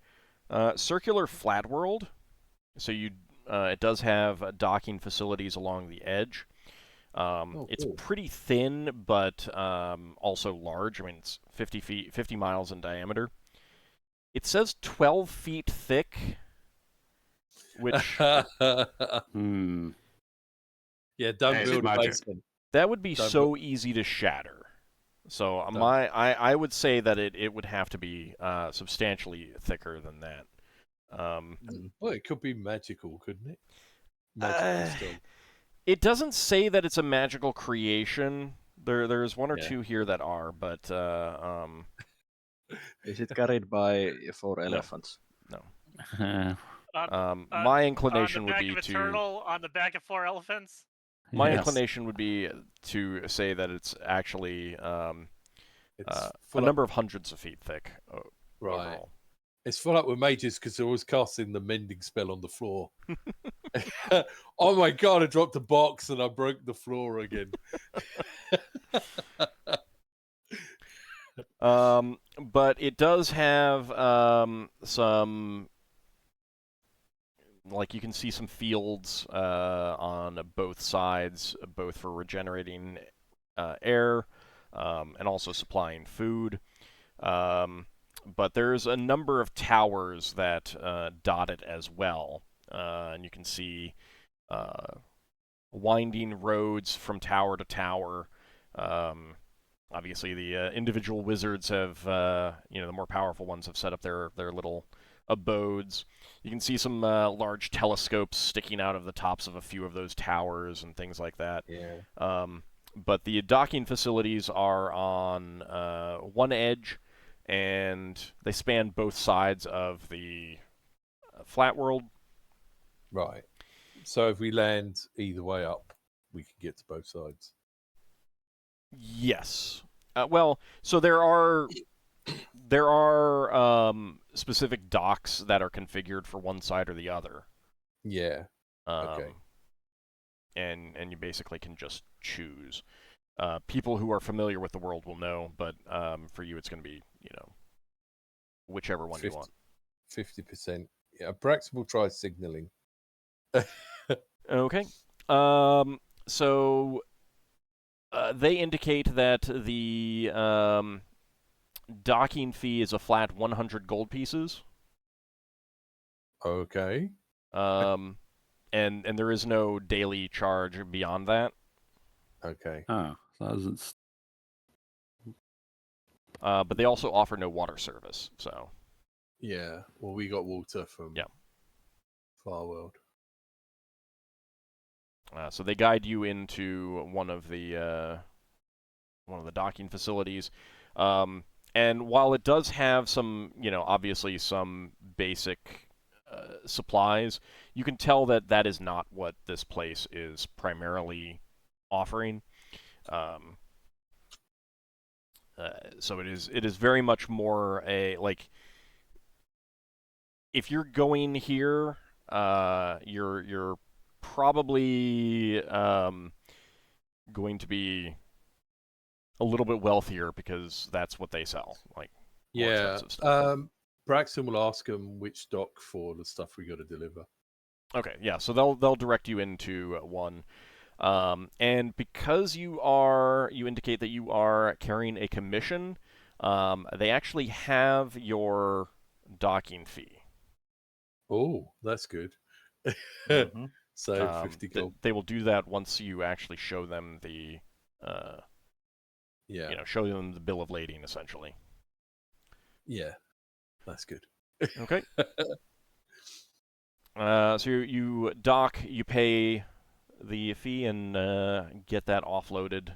circular flat world. So it does have docking facilities along the edge. It's pretty thin, but also large. I mean, it's 50 miles in diameter. It says 12 feet thick, which Yeah, don't build a basement. That would be so easy to shatter. So I would say that it would have to be substantially thicker than that. Well, it could be magical, couldn't it? Magical It doesn't say that it's a magical creation. There's one or two here that are, but is it carried by 4 elephants? No. My inclination would be to turtle on the back of 4 elephants. My inclination would be to say that it's actually a number of hundreds of feet thick. Right. Overall. It's full up with mages because they're always casting the mending spell on the floor. Oh my god, I dropped a box and I broke the floor again. But it does have some, like, you can see some fields on both sides, both for regenerating air and also supplying food. But there's a number of towers that dot it as well. And you can see winding roads from tower to tower. Obviously, the individual wizards have, the more powerful ones have set up their little abodes. You can see some large telescopes sticking out of the tops of a few of those towers and things like that. Yeah. But the docking facilities are on one edge, and they span both sides of the flat world. Right. So if we land either way up, we can get to both sides. Yes. So there are specific docks that are configured for one side or the other. Yeah. Okay. And you basically can just choose. People who are familiar with the world will know, but for you, it's going to be, whichever one you want. 50%. Yeah, Braxon will try signaling. Okay. So they indicate that the docking fee is a flat 100 gold pieces. Okay. And there is no daily charge beyond that. Okay. But they also offer no water service, so. Yeah. Well, we got water from Farworld. So they guide you into one of the docking facilities, and while it does have some, obviously some basic supplies, you can tell that that is not what this place is primarily offering. So it is very much more a like. If you're going here, you're probably going to be a little bit wealthier because that's what they sell, like more expensive stuff. Braxon will ask them which dock for the stuff we got to deliver. Okay, yeah, so they'll direct you into one, and because you indicate that you are carrying a commission, they actually have your docking fee. Oh, that's good. Mm-hmm. So 50 gold. They will do that once you actually show them the, show them the bill of lading, essentially. Yeah, that's good. Okay. So you dock, you pay the fee, and get that offloaded.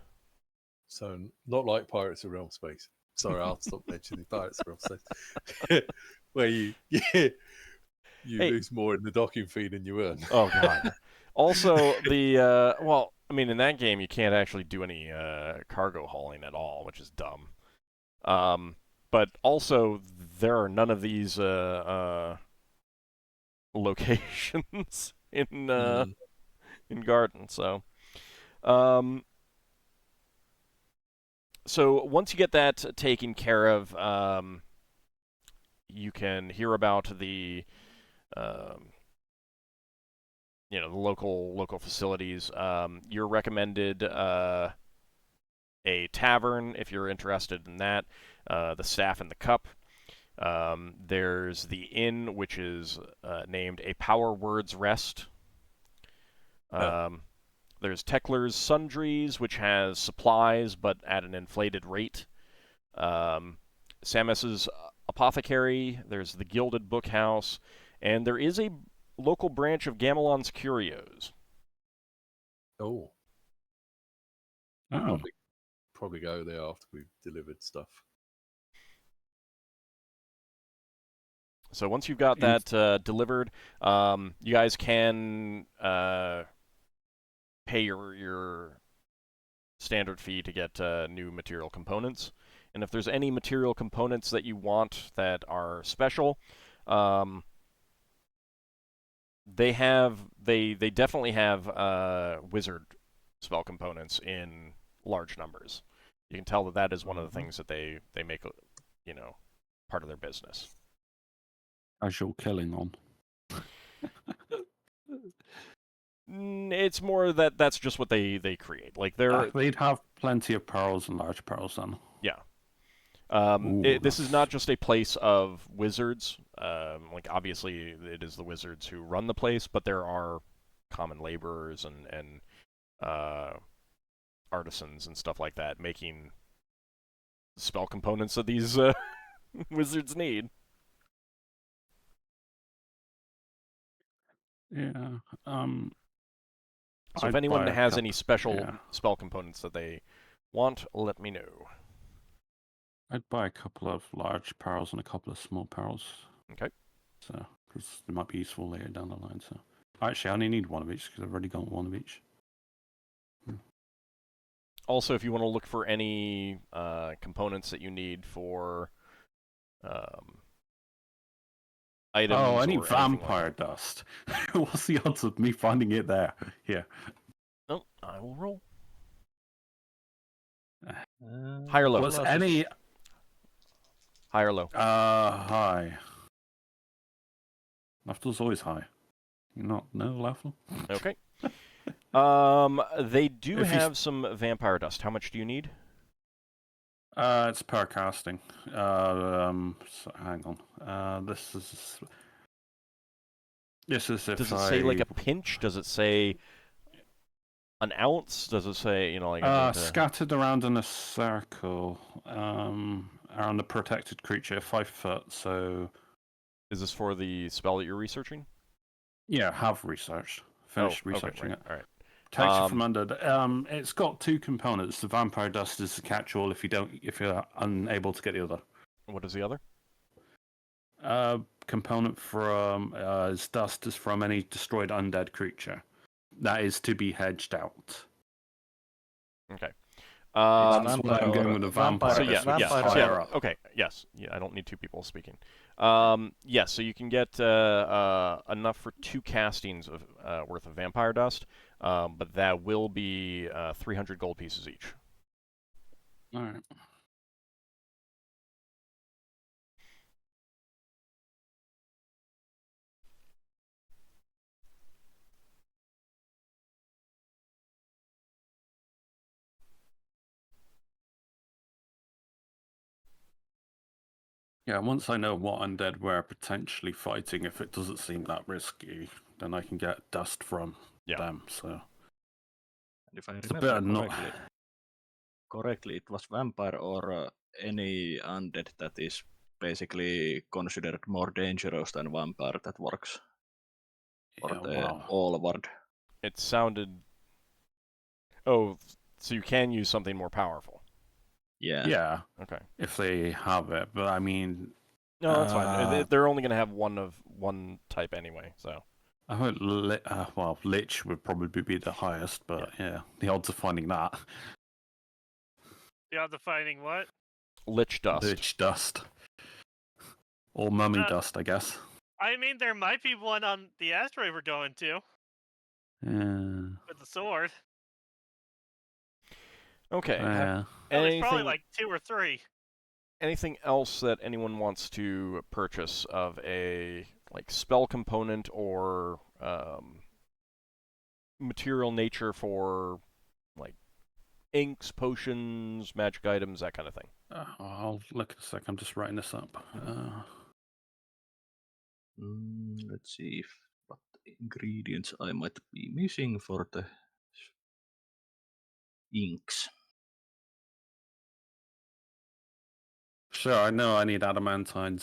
So not like Pirates of Realm Space. Sorry, I'll stop mentioning Pirates of Realm Space. Where you lose more in the docking fee than you earn. Oh god. Also, well, I mean, in that game you can't actually do any cargo hauling at all, which is dumb. But also there are none of these locations in Garden, so. So once you get that taken care of, you can hear about the the local facilities. You're recommended a tavern if you're interested in that. The Staff and the Cup. There's the inn, which is named A Power Word's Rest. There's Tekler's Sundries, which has supplies but at an inflated rate. Samus's Apothecary. There's the Gilded Bookhouse, and there is a local branch of Gamelon's Curios. Oh. Probably go there after we've delivered stuff. So once you've got that delivered, you guys can pay your standard fee to get new material components. And if there's any material components that you want that are special, they definitely have wizard spell components in large numbers. You can tell that is one of the things that they make, part of their business. Casual killing on. It's more that's just what they create. Like they'd have plenty of pearls and large pearls then. Yeah. This is not just a place of wizards. Like obviously it is the wizards who run the place, but there are common laborers and artisans and stuff like that making spell components that these wizards need. Yeah. So if anyone has any special spell components that they want, let me know. I'd buy a couple of large pearls and a couple of small pearls. Okay. So, because they might be useful later down the line. So, actually, I only need one of each because I've already got one of each. Also, if you want to look for any components that you need for items. Oh, I need vampire dust. What's the odds of me finding it there? Here. Oh, I will roll. High or low? Was any... High or low? High. Lafdul's always high. You not know Lafdul? Okay. They do have some vampire dust. How much do you need? It's per casting. So hang on. This is if Does it say like a pinch? Does it say an ounce? Does it say scattered around in a circle around the protected creature, 5 foot? So is this for the spell that you're researching? Yeah, have researched. Finished researching it. All right. Protection from under. It's got 2 components. The vampire dust is the catch-all if you're unable to get the other. What is the other? Component from dust is from any destroyed undead creature. That is to be hedged out. Okay. That's why I'm going with the vampire. So yeah, higher up. okay, yes, yeah. I don't need two people speaking. Yes, so you can get enough for 2 castings of worth of vampire dust, but that will be 300 gold pieces each. All right. Yeah, once I know what undead we're potentially fighting, if it doesn't seem that risky, then I can get dust from them. So, and if I it's a bit remember correctly, it was vampire or any undead that is basically considered more dangerous than vampire that works. Or the Allward. It sounded. Oh, so you can use something more powerful. Yeah. Yeah. Okay. If they have it, but I mean. No, that's fine. They're only going to have one type anyway, so. I heard Lich would probably be the highest, but yeah, the odds of finding that. The odds of finding what? Lich dust. Lich dust. Or mummy dust, I guess. I mean, there might be one on the asteroid we're going to. Yeah. With the sword. Okay. Yeah. There's probably like 2 or 3. Anything else that anyone wants to purchase of a spell component or material nature for inks, potions, magic items, that kind of thing? I'll look a sec. I'm just writing this up. Let's see what ingredients I might be missing for the inks. Sure, I know I need adamantine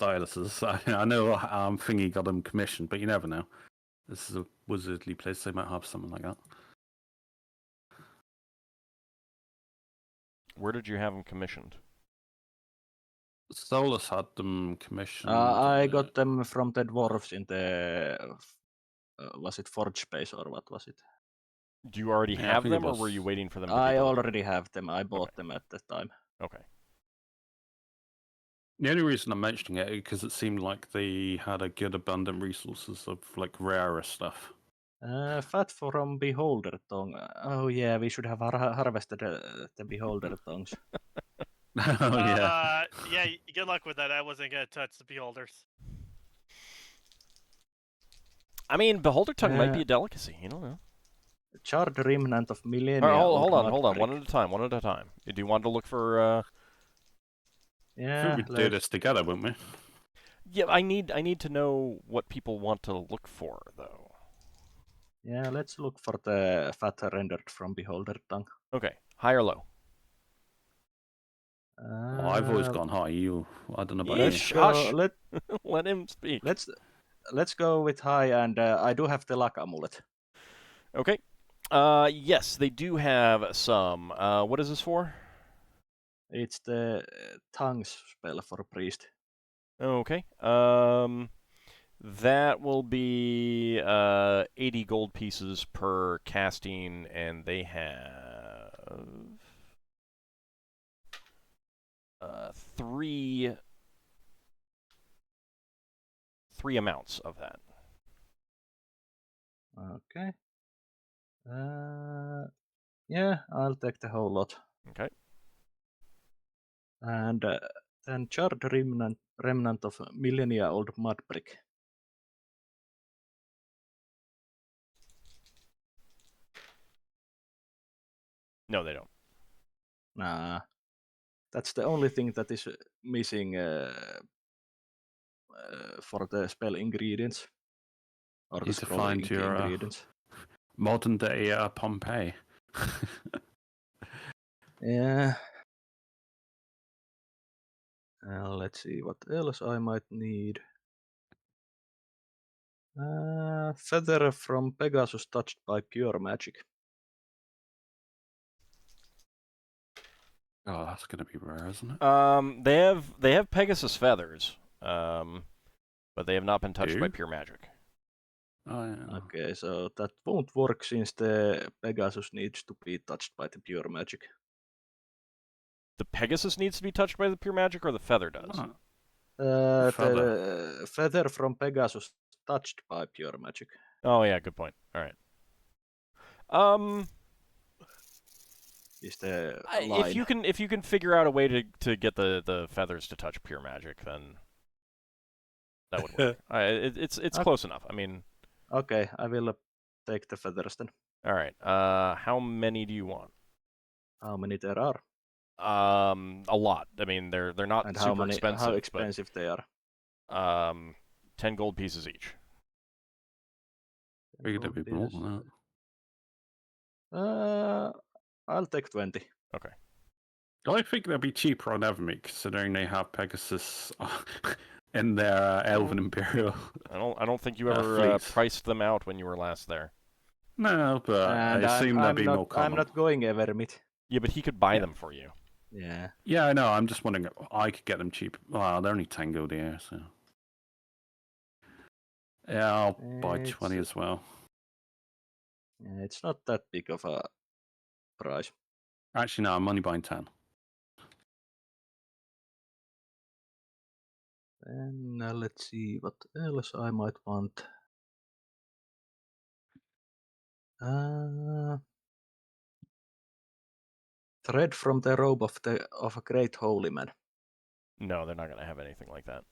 styluses. I know Thingy got them commissioned, but you never know. This is a wizardly place. They might have something like that. Where did you have them commissioned? Solas had them commissioned. I got them from the dwarves in the... was it Forge Space or what was it? Do you already have them, or were you waiting for them to be I delivered? already have them. I bought them at the time. Okay. The only reason I'm mentioning it is because it seemed like they had a good abundant resources of rarer stuff. Fat from Beholder Tongue. Oh yeah, we should have harvested the Beholder Tongues. Yeah, good luck with that. I wasn't going to touch the Beholders. I mean, Beholder Tongue might be a delicacy. You don't know. Charred Remnant of Millennia. Hold on. One at a time. Do you want to look for... Yeah, I think we'd do this together, wouldn't we? Yeah, I need to know what people want to look for, though. Yeah, let's look for the fat rendered from Beholder Tongue. Okay, high or low? I've always gone high. I don't know about you. Let him speak. Let's go with high, and I do have the luck amulet. Okay. Yes, they do have some. What is this for? It's the tongues spell for a priest. Okay. That will be 80 gold pieces per casting, and they have 3 amounts of that. Okay. Yeah, I'll take the whole lot. Okay. And then charred remnant of millennia-old mud brick. No, they don't. Nah, that's the only thing that is missing for the spell ingredients. Or the scroll find your ingredients. Modern day Pompeii. Yeah. Let's see what else I might need. Feather from Pegasus touched by pure magic. Oh, that's gonna be rare, isn't it? They have Pegasus feathers, but they have not been touched by pure magic. Oh, yeah. Okay, so that won't work since the Pegasus needs to be touched by the pure magic. The Pegasus needs to be touched by the pure magic, or the feather does? The feather from Pegasus touched by pure magic. Oh yeah, good point. All right. Is the if you can figure out a way to get the feathers to touch pure magic, then that would work. It's close enough. I mean. Okay, I will take the feathers then. All right. How many do you want? How many there are? A lot. I mean, they're not and super expensive. How expensive they are? 10 gold pieces each. Figured it'd be more than that. I'll take 20. Okay. I think they'll be cheaper on Evermeet, considering they have Pegasus in their Elven Imperial. I don't think you ever priced them out when you were last there. No, but I assume they'll be more common. I'm not going Evermeet. Yeah, but he could buy them for you. Yeah. Yeah, I know. I'm just wondering if I could get them cheap. Well, they're only 10 gold here, so. Yeah, I'll buy 20 as well. Yeah, it's not that big of a price. Actually, no, I'm only buying 10. And let's see what else I might want. Thread from the robe of a great holy man. No, they're not going to have anything like that.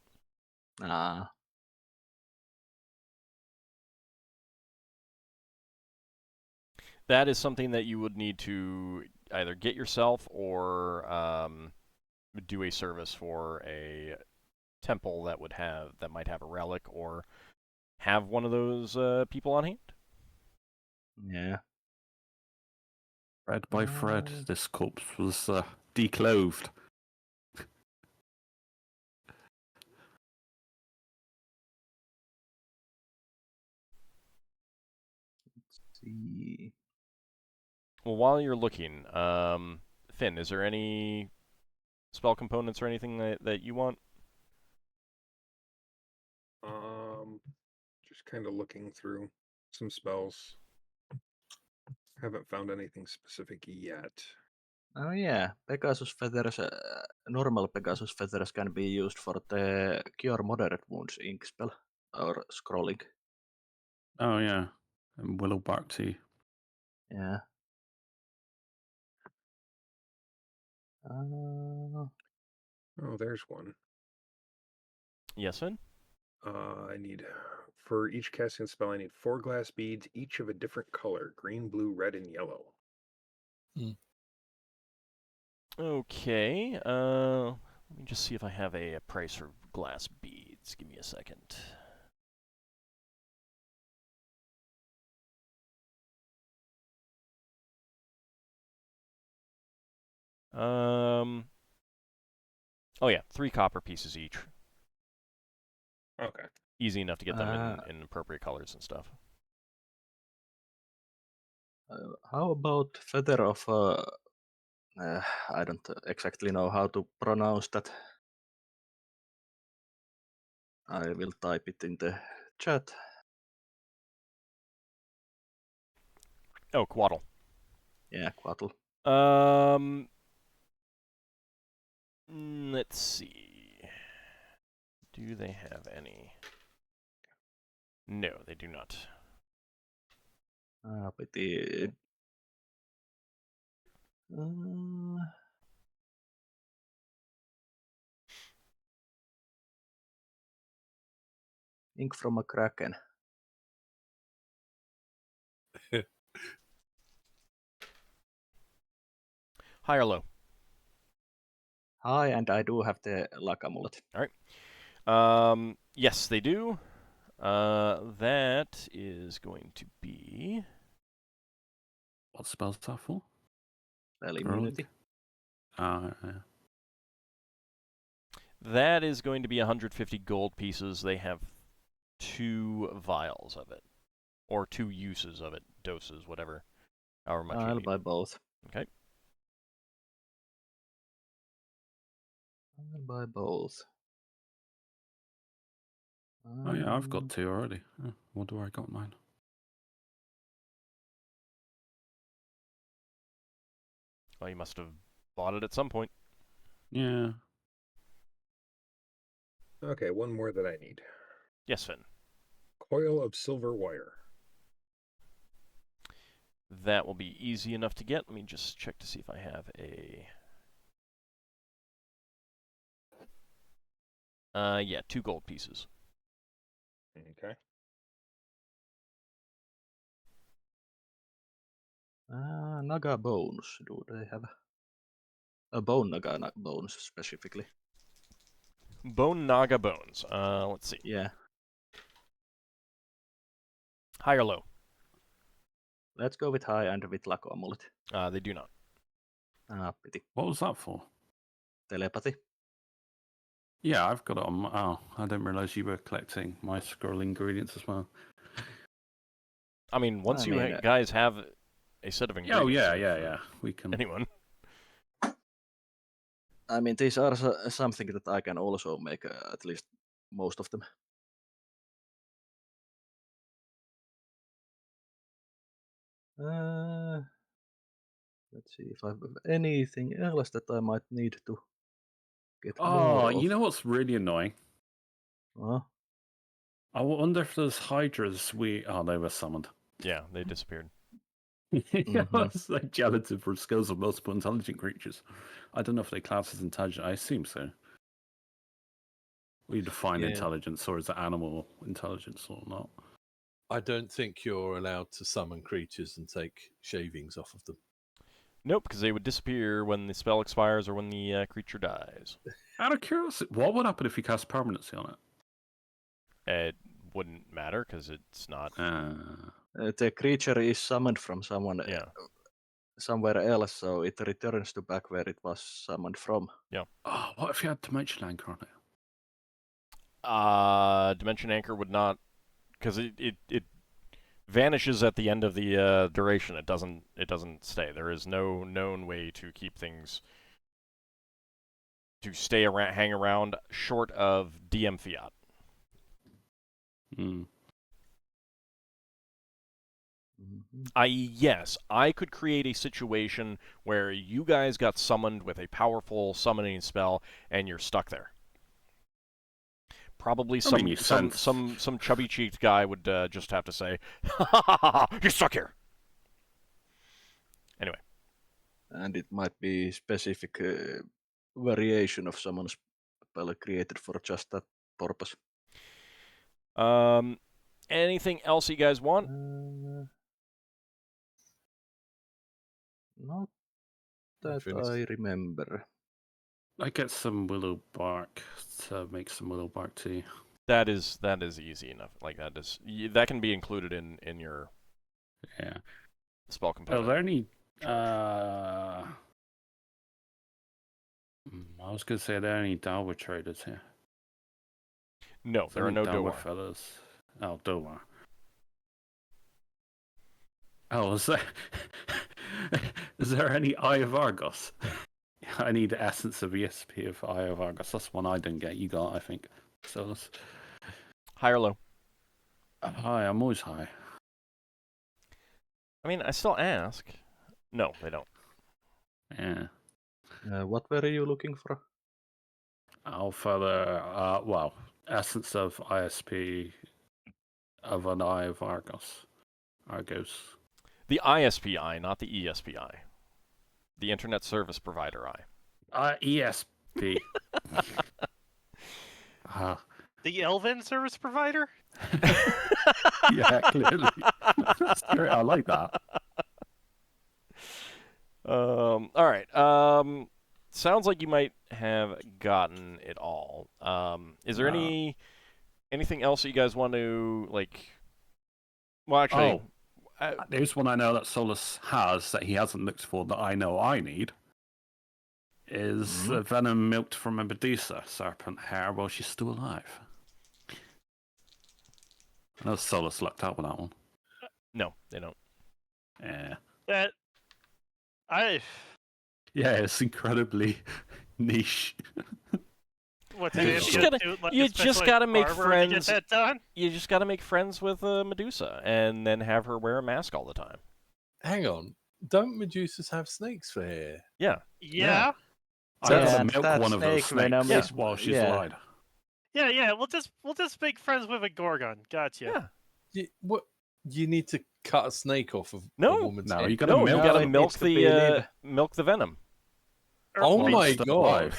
That is something that you would need to either get yourself or do a service for a temple that might have a relic, or have one of those people on hand. Yeah. Thread by thread, this corpse was declothed. Let's see. Well, while you're looking, Finn, is there any spell components or anything that you want? Just kind of looking through some spells. Haven't found anything specific yet. Oh yeah, Pegasus feathers, normal Pegasus feathers can be used for the cure moderate wounds ink spell or scrolling. Oh yeah, and Willowbark tea. Yeah. Oh, there's one. Yes, Finn? I need, for each casting spell, I need 4 glass beads, each of a different color: green, blue, red, and yellow. Okay. Let me just see if I have a price for glass beads. Give me a second. Oh yeah, 3 copper pieces each. Okay. Easy enough to get them in appropriate colors and stuff. how about feather of? I don't exactly know how to pronounce that. I will type it in the chat. Oh, Quaddle. Yeah, Quaddle. Let's see. Do they have any? No, they do not. Pity. Ink from a kraken. High or low? High, and I do have the luck amulet. All right. Yes, they do. That is going to be. What spell's that for? Spell immunity. Yeah. That is going to be 150 gold pieces. They have 2 vials of it, or 2 uses of it, doses, whatever, however much. I'll buy both. Okay. I'll buy both. Oh yeah, I've got 2 already. What do I got mine? Well, you must have bought it at some point. Yeah. Okay, one more that I need. Yes, Finn. Coil of silver wire. That will be easy enough to get. Let me just check to see if I have a... yeah, 2 gold pieces. Okay. Naga bones. Do they have a bone naga bones specifically? Bone Naga bones. Let's see. Yeah. High or low? Let's go with high and with Laco amulet. They do not. Pity. What was that for? Telepathy. Yeah, I've got it on. Oh, I didn't realize you were collecting my scroll ingredients as well. I mean, once guys have a set of ingredients. Oh, yeah. We can. Anyone. I mean, these are something that I can also make, at least most of them. Let's see if I have anything else that I might need to get more of. You know what's really annoying? I wonder if those hydras they were summoned. Yeah, they disappeared. It's like gelatin for skills of multiple intelligent creatures. I don't know if they class as intelligent. I assume so. We define intelligence, or is it animal intelligence or not? I don't think you're allowed to summon creatures and take shavings off of them. Nope, because they would disappear when the spell expires or when the creature dies. Out of curiosity, what would happen if you cast permanency on it? It wouldn't matter because it's not. The creature is summoned from someone somewhere else, so it returns to back where it was summoned from. Yeah. Oh, what if you had Dimension Anchor on it? Dimension Anchor would not, because it vanishes at the end of the duration. It doesn't stay. There is no known way to keep things to hang around short of DM fiat. I.e., yes, I could create a situation where you guys got summoned with a powerful summoning spell and you're stuck there. Probably some chubby-cheeked guy would just have to say, "Ha ha ha! You're stuck here." Anyway. And it might be specific variation of someone's spell created for just that purpose. Anything else you guys want? Not that I remember. I get some willow bark to make some willow bark tea. That is easy enough. Like that can be included in your spell component. Are there any? I was going to say, are there any Dalwa traders here? No, there are no Doa fellas. Oh, Doa. Oh, is there any Eye of Argos? I need the essence of ESP of Eye of Argos. That's one I didn't get. You got, I think. Solas. High or low? High. I'm always high. I mean, I still ask. No, they don't. Yeah. What were you looking for? Oh, for the essence of ISP of an Eye of Argos. The ISPI, not the ESPI. The Internet Service Provider I. ESP. The Elven Service Provider? Yeah, clearly. That's great. I like that. All right. Sounds like you might have gotten it all. Is there anything else that you guys want to like? Well, actually, there's one I know that Solas has that he hasn't looked for that I know I need. Is venom milked from a Medusa serpent hair while she's still alive? I know Solas lucked out with that one. No, they don't. Yeah. Yeah, it's incredibly niche. You just gotta make friends. You just gotta make friends with Medusa and then have her wear a mask all the time. Hang on, don't Medusas have snakes for hair? Yeah. Yeah. I gotta and milk that one of those snake venom snakes is- while she's yeah. alive. Yeah. We'll just make friends with a Gorgon. Gotcha. Yeah. What? You need to cut a snake off of No. a woman's No, head. you gotta No, you milk gotta it milk needs to be milk the venom. Oh wait, my Still god!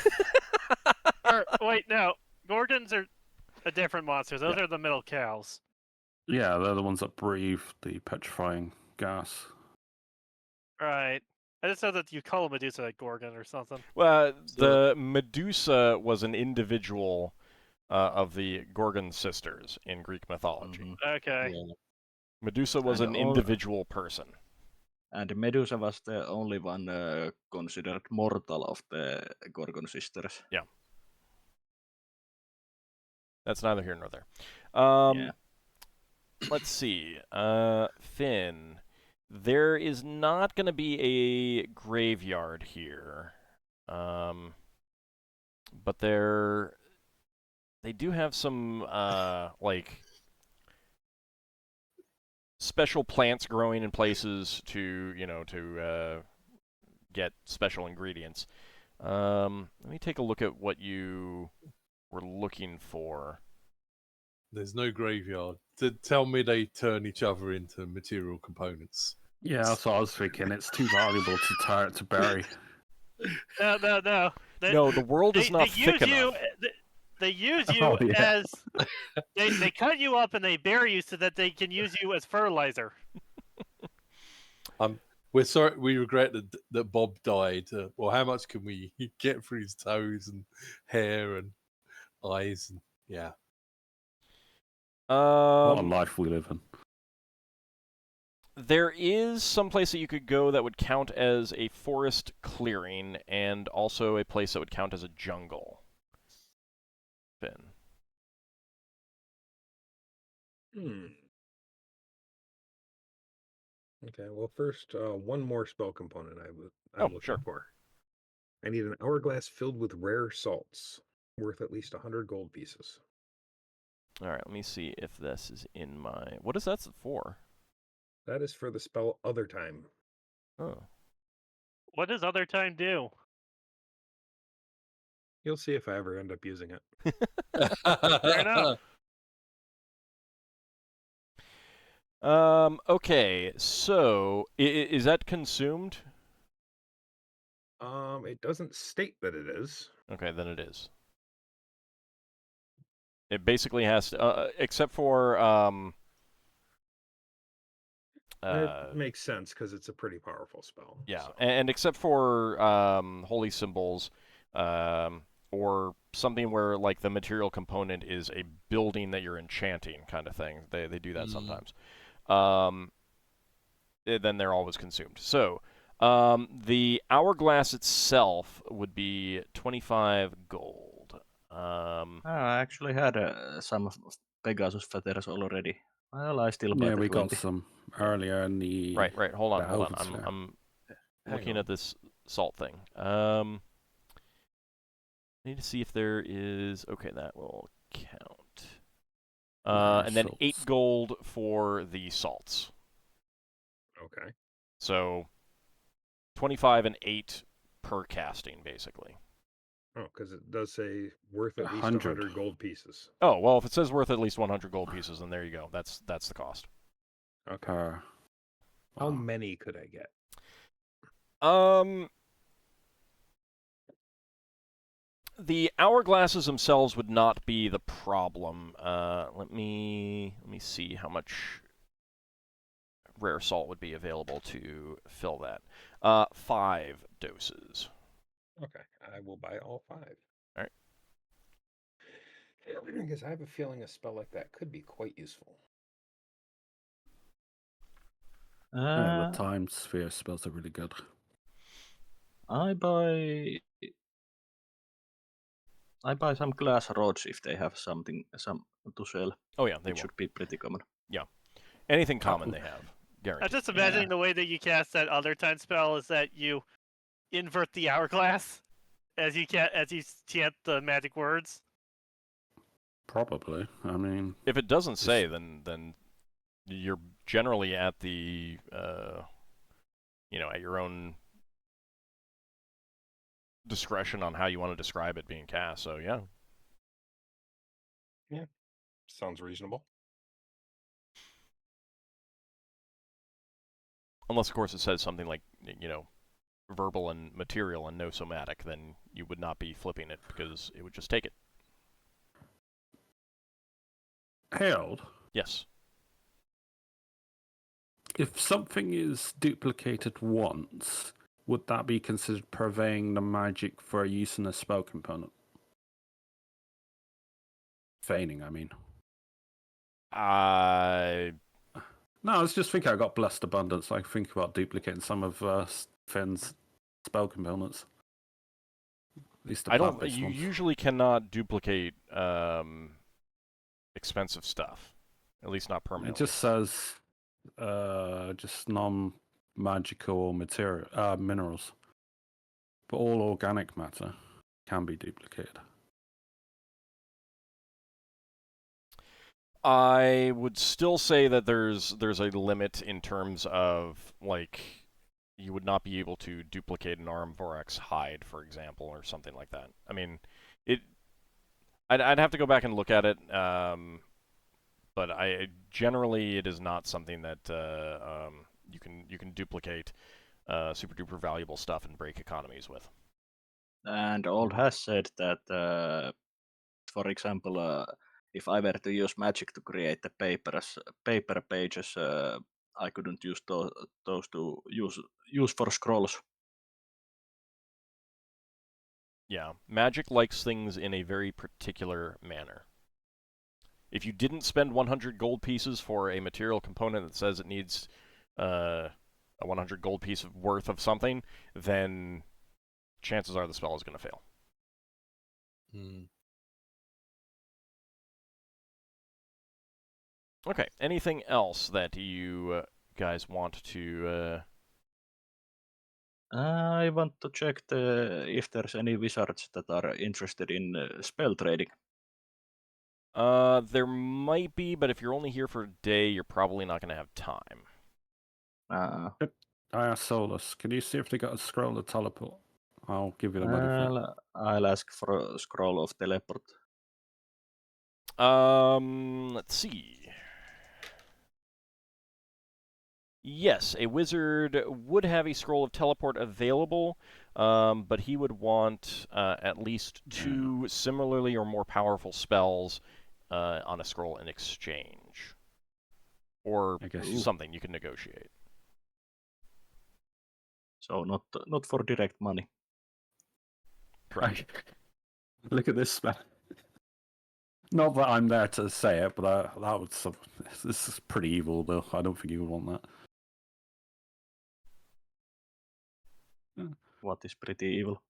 alive. wait, no. Gorgons are a different monster. Those are the middle cows. Yeah, they're the ones that breathe the petrifying gas. Right. I just know that you call a Medusa a Gorgon or something. Well, the Medusa was an individual of the Gorgon sisters in Greek mythology. Mhm. Okay. Yeah. Medusa was And an individual person. And Medusa was the only one considered mortal of the Gorgon sisters. That's neither here nor there. Yeah. Let's see. Finn. There is not going to be a graveyard here. But they do have some, like, special plants growing in places to, to get special ingredients. Let me take a look at what you were looking for. There's no graveyard. To tell me they turn each other into material components. Yeah, that's what I was thinking. It's too valuable to bury. No. No, the world is not thick enough. They use you Oh, yeah. as they cut you up and they bury you so that they can use you as fertilizer. We're sorry. We regret that Bob died. Well, how much can we get for his toes and hair and eyes? And yeah. What a Um, life we live in. There is some place that you could go that would count as a forest clearing, and also a place that would count as a jungle. Finn. Okay, well, first, one more spell component I'm Oh, looking sure. for. I need an hourglass filled with rare salts, worth at least 100 gold pieces. All right, let me see if this is in my... What is that for? That is for the spell Other Time. Oh. What does Other Time do? You'll see if I ever end up using it. Fair enough. Okay, so is that consumed? It doesn't state that it is. Okay, then it is. It basically has to, except for It makes sense because it's a pretty powerful spell. yeah, so. and except for holy symbols, or something where like the material component is a building that you're enchanting kind of thing. They do that sometimes. Then they're always consumed. So the hourglass itself would be 25 gold. I actually had some of Pegasus feathers already. Well, I still buy Yeah, the we 20. got some earlier in the... Right. Hold on. Elven sphere. I'm Hang looking on. at this salt thing. Need to see if there is... Okay, that will count. And then 8 salts. gold for the salts. Okay. So 25 and 8 per casting, basically. Oh, because it does say worth at least 100. 100 gold pieces. Oh, well, if it says worth at least 100 gold pieces, then there you go. That's the cost. Okay. Per... How Wow. many could I get? The hourglasses themselves would not be the problem. Let me see how much rare salt would be available to fill that. 5 doses. Okay, I will buy all 5. All right. Because I have a feeling a spell like that could be quite useful. Yeah, the time sphere spells are really good. I buy some glass rods if they have some to sell. Oh yeah, they It will. should be pretty common. Anything common they have, I'm guaranteed. just imagining the way that you cast that Other Time spell is that you invert the hourglass as you chant the magic words. Probably. I mean... If it doesn't say, then you're generally at the at your own discretion on how you want to describe it being cast, so yeah. Yeah, sounds reasonable. Unless, of course, it says something like, verbal and material and no somatic, then you would not be flipping it because it would just take it. Harold? Yes. If something is duplicated once, would that be considered purveying the magic for use in a spell component? Feigning, I mean. No, I was just thinking I got Blessed Abundance. I think about duplicating some of Finn's spell components. At least the plant-based You ones. usually cannot duplicate expensive stuff. At least not permanently. It just says just non-magical material minerals. But all organic matter can be duplicated. I would still say that there's a limit in terms of, like, you would not be able to duplicate an Aramvorax hide, for example, or something like that. I mean, I'd have to go back and look at it, but generally it is not something that you can duplicate super duper valuable stuff and break economies with. And Old has said that, for example, if I were to use magic to create the paper pages, I couldn't use those to use for scrolls. Yeah, magic likes things in a very particular manner. If you didn't spend 100 gold pieces for a material component that says it needs a 100 gold piece worth of something, then chances are the spell is going to fail. Okay, anything else that you guys want to... I want to check if there's any wizards that are interested in spell trading. There might be, but if you're only here for a day, you're probably not going to have time. I asked Solas, can you see if they got a scroll of teleport? I'll give you the money for it. I'll ask for a scroll of teleport. Let's see. Yes, a wizard would have a scroll of teleport available, but he would want at least 2 similarly or more powerful spells on a scroll in exchange. Or something you can negotiate. So not for direct money. Correct. Look at this spell. Not that I'm there to say it, but this is pretty evil, though. I don't think you would want that. What is pretty evil?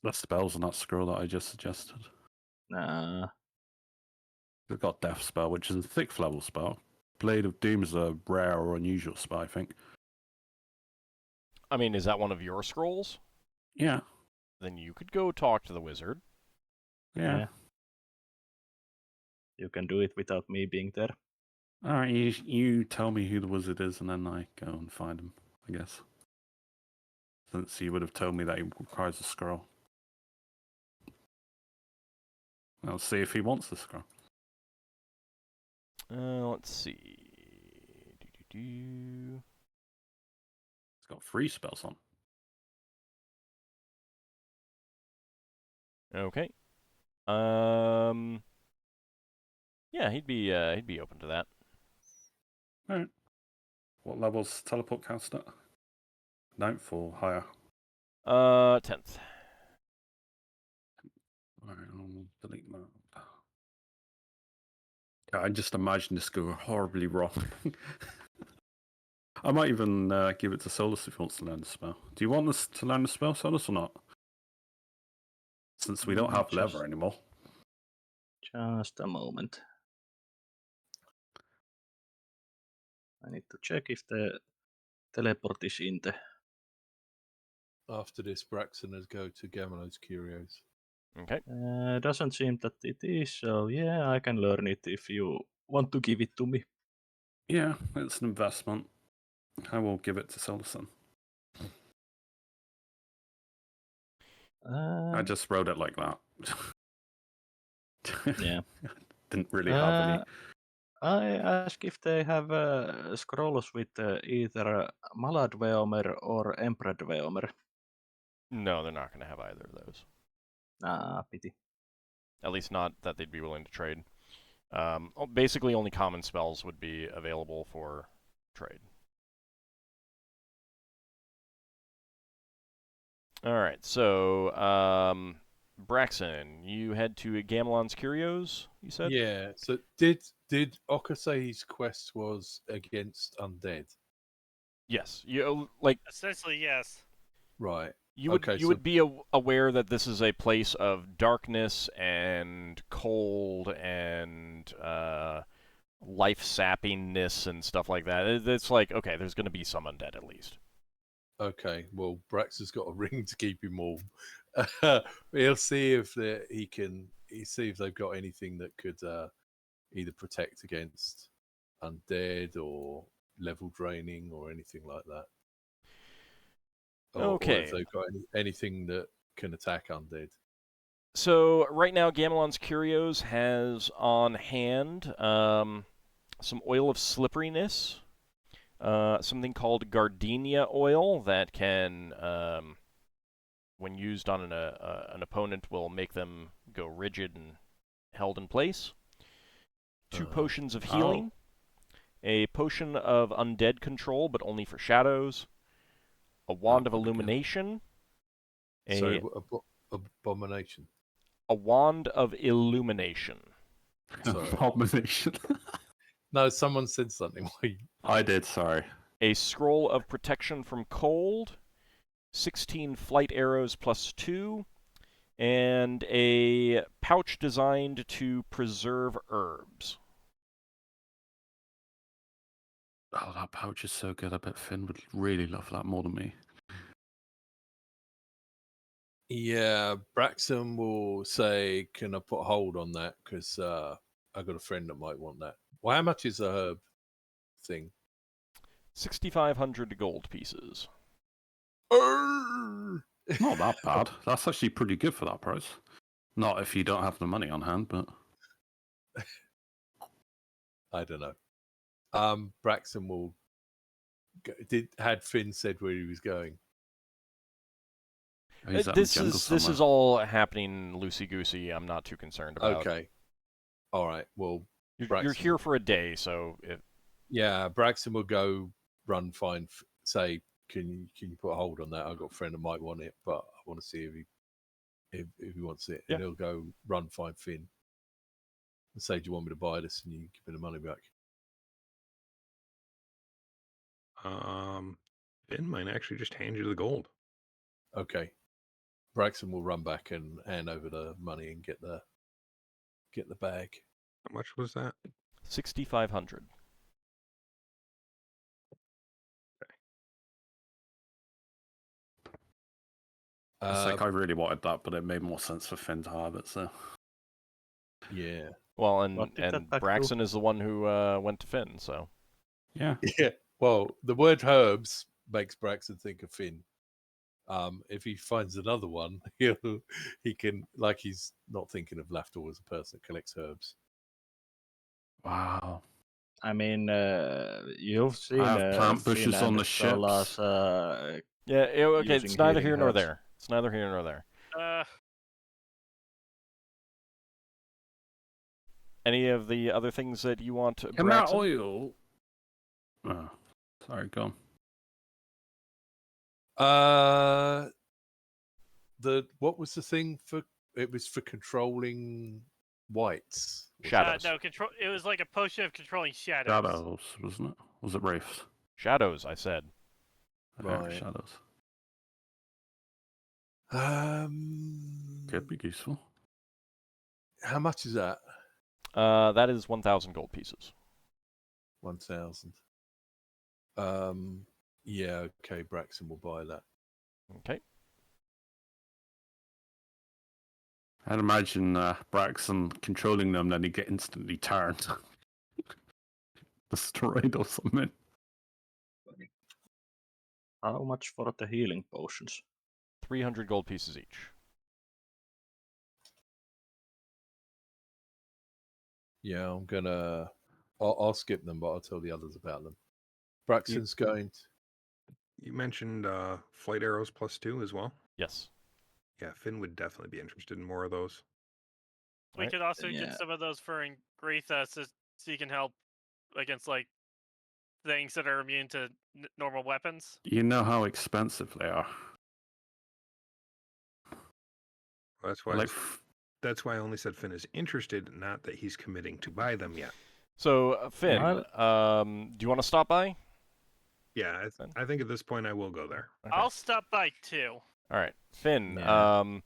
The spells on that scroll that I just suggested. Nah. We've got Death Spell, which is a 6th level spell. Blade of Doom is a rare or unusual spell, I think. I mean, is that one of your scrolls? Yeah. Then you could go talk to the wizard. Yeah. You can do it without me being there. Alright, you tell me who the wizard is, and then I go and find him, I guess. Since you would have told me that he requires a scroll. I'll see if he wants the scroll. Let's see. He's got 3 spells on. Okay. Yeah, he'd be open to that. Alright. What level's teleport cast at? 9th or higher? 10th. Alright, I'll delete that. I just imagine this go horribly wrong. I might even give it to Solas if he wants to learn the spell. Do you want us to learn the spell, Solas, or not? Since we don't have lever anymore. Just a moment. I need to check if the teleport is in the... After this, Braxon has go to Gamano's Curios. Okay. Doesn't seem that it is, so yeah, I can learn it if you want to give it to me. Yeah, it's an investment. I will give it to Solas then. I just wrote it like that. Yeah. Didn't really have any. I ask if they have scrolls with either Maladveomer or Emperorveomer. No, they're not going to have either of those. Ah, pity. At least not that they'd be willing to trade. Basically, only common spells would be available for trade. Alright, so, Braxon, you head to Gamelon's Curios, you said? Yeah, so did Ockar say his quest was against undead? Yes. Like, Essentially, yes. Right. you would be aware that this is a place of darkness and cold and life sappiness and stuff like that. It's like, okay, there's going to be some undead at least. Okay, well, Brax has got a ring to keep him warm. He'll see if see if they've got anything that could either protect against undead or level draining or anything like that. Or if they've got anything that can attack undead. So right now, Gamelon's Curios has on hand some oil of slipperiness. Something called gardenia oil that can, when used on an opponent, will make them go rigid and held in place. 2 potions of healing. A potion of undead control, but only for shadows. A wand of illumination. Abomination. A wand of illumination. Abomination. No, someone said something. I did, sorry. A scroll of protection from cold, 16 flight arrows plus 2, and a pouch designed to preserve herbs. Oh, that pouch is so good. I bet Finn would really love that more than me. Yeah, Braxon will say, can I put a hold on that? Because I've got a friend that might want that. Well, how much is a herb thing? 6,500 gold pieces. Not Not that bad. That's actually pretty good for that price. Not if you don't have the money on hand, but... I don't know. Braxon will... Had Finn said where he was going? This is all happening loosey-goosey. I'm not too concerned about. Okay. All right. Well, you're here for a day, so... Yeah, Braxon will go run, say, can you put a hold on that? I've got a friend that might want it, but I want to see if he wants it. Yeah. And he'll go run, find Finn and say, do you want me to buy this? And you give me the money back. Finn might actually just hand you the gold. Okay. Braxon will run back and hand over the money and get the bag. How much was that? 6,500. It's like I really wanted that, but it made more sense for Finn to have it, so... Yeah. Well, and Braxon is the one who went to Finn, so... Yeah. Yeah. Well, the word herbs makes Braxon think of Finn. If he finds another one, he can, like, he's not thinking of Lafdul as a person that collects herbs. Wow. I mean, you've seen I have plant bushes Finn on the Solas, ships. Yeah, okay, it's neither here nor herbs. there. It's neither here nor there. Any of the other things that you want, Can Braxon? that oil... Oh, sorry, go on. What was the thing for? It was for controlling whites. Shadows. No, it was like a potion of controlling shadows. Shadows, wasn't it? Was it wraiths? Shadows, I said. Right. Shadows. Could be useful. How much is that? That is 1,000 gold pieces. 1,000. Yeah, okay, Braxon will buy that. Okay. I'd imagine Braxon controlling them, then he'd get instantly turned. Destroyed or something. How much for the healing potions? 300 gold pieces each. Yeah, I'm gonna. I'll skip them, but I'll tell the others about them. Braxton's going. You mentioned flight arrows +2 as well. Yes. Yeah, Finn would definitely be interested in more of those. We Right. could also Yeah. get some of those for Ingretha so he can help against like things that are immune to normal weapons. You know how expensive they are. Well, that's why. Like, That's why I only said Finn is interested, not that he's committing to buy them yet. So, Finn, do you want to stop by? Yeah, I think at this point I will go there. Okay. I'll stop by too. All right, Finn. Yeah.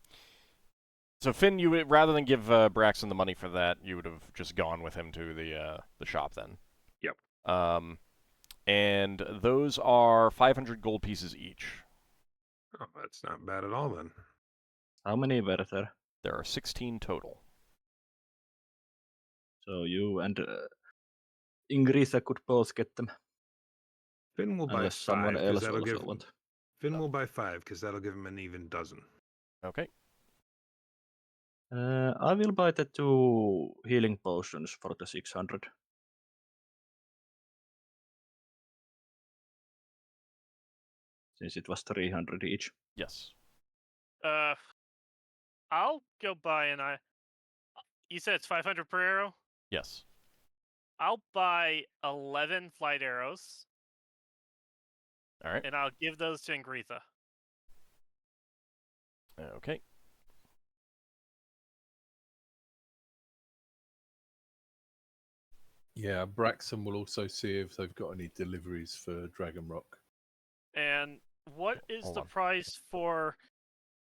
So Finn, you would, rather than give Braxon the money for that, you would have just gone with him to the shop then. Yep. And those are 500 gold pieces each. Oh, that's not bad at all then. How many were there? There are 16 total. So you and Ingritha could both get them. Finn will buy Unless someone 5 because else that'll also give. want. Finn will buy 5 because that'll give him an even dozen. Okay. I will buy the 2 healing potions for the 600. Since it was 300 each. Yes. I'll go buy You said it's 500 per arrow? Yes. I'll buy 11 flight arrows. All right. And I'll give those to Ingretha. Okay. Yeah, Braxon will also see if they've got any deliveries for Dragon Rock. And what is Hold the on. price for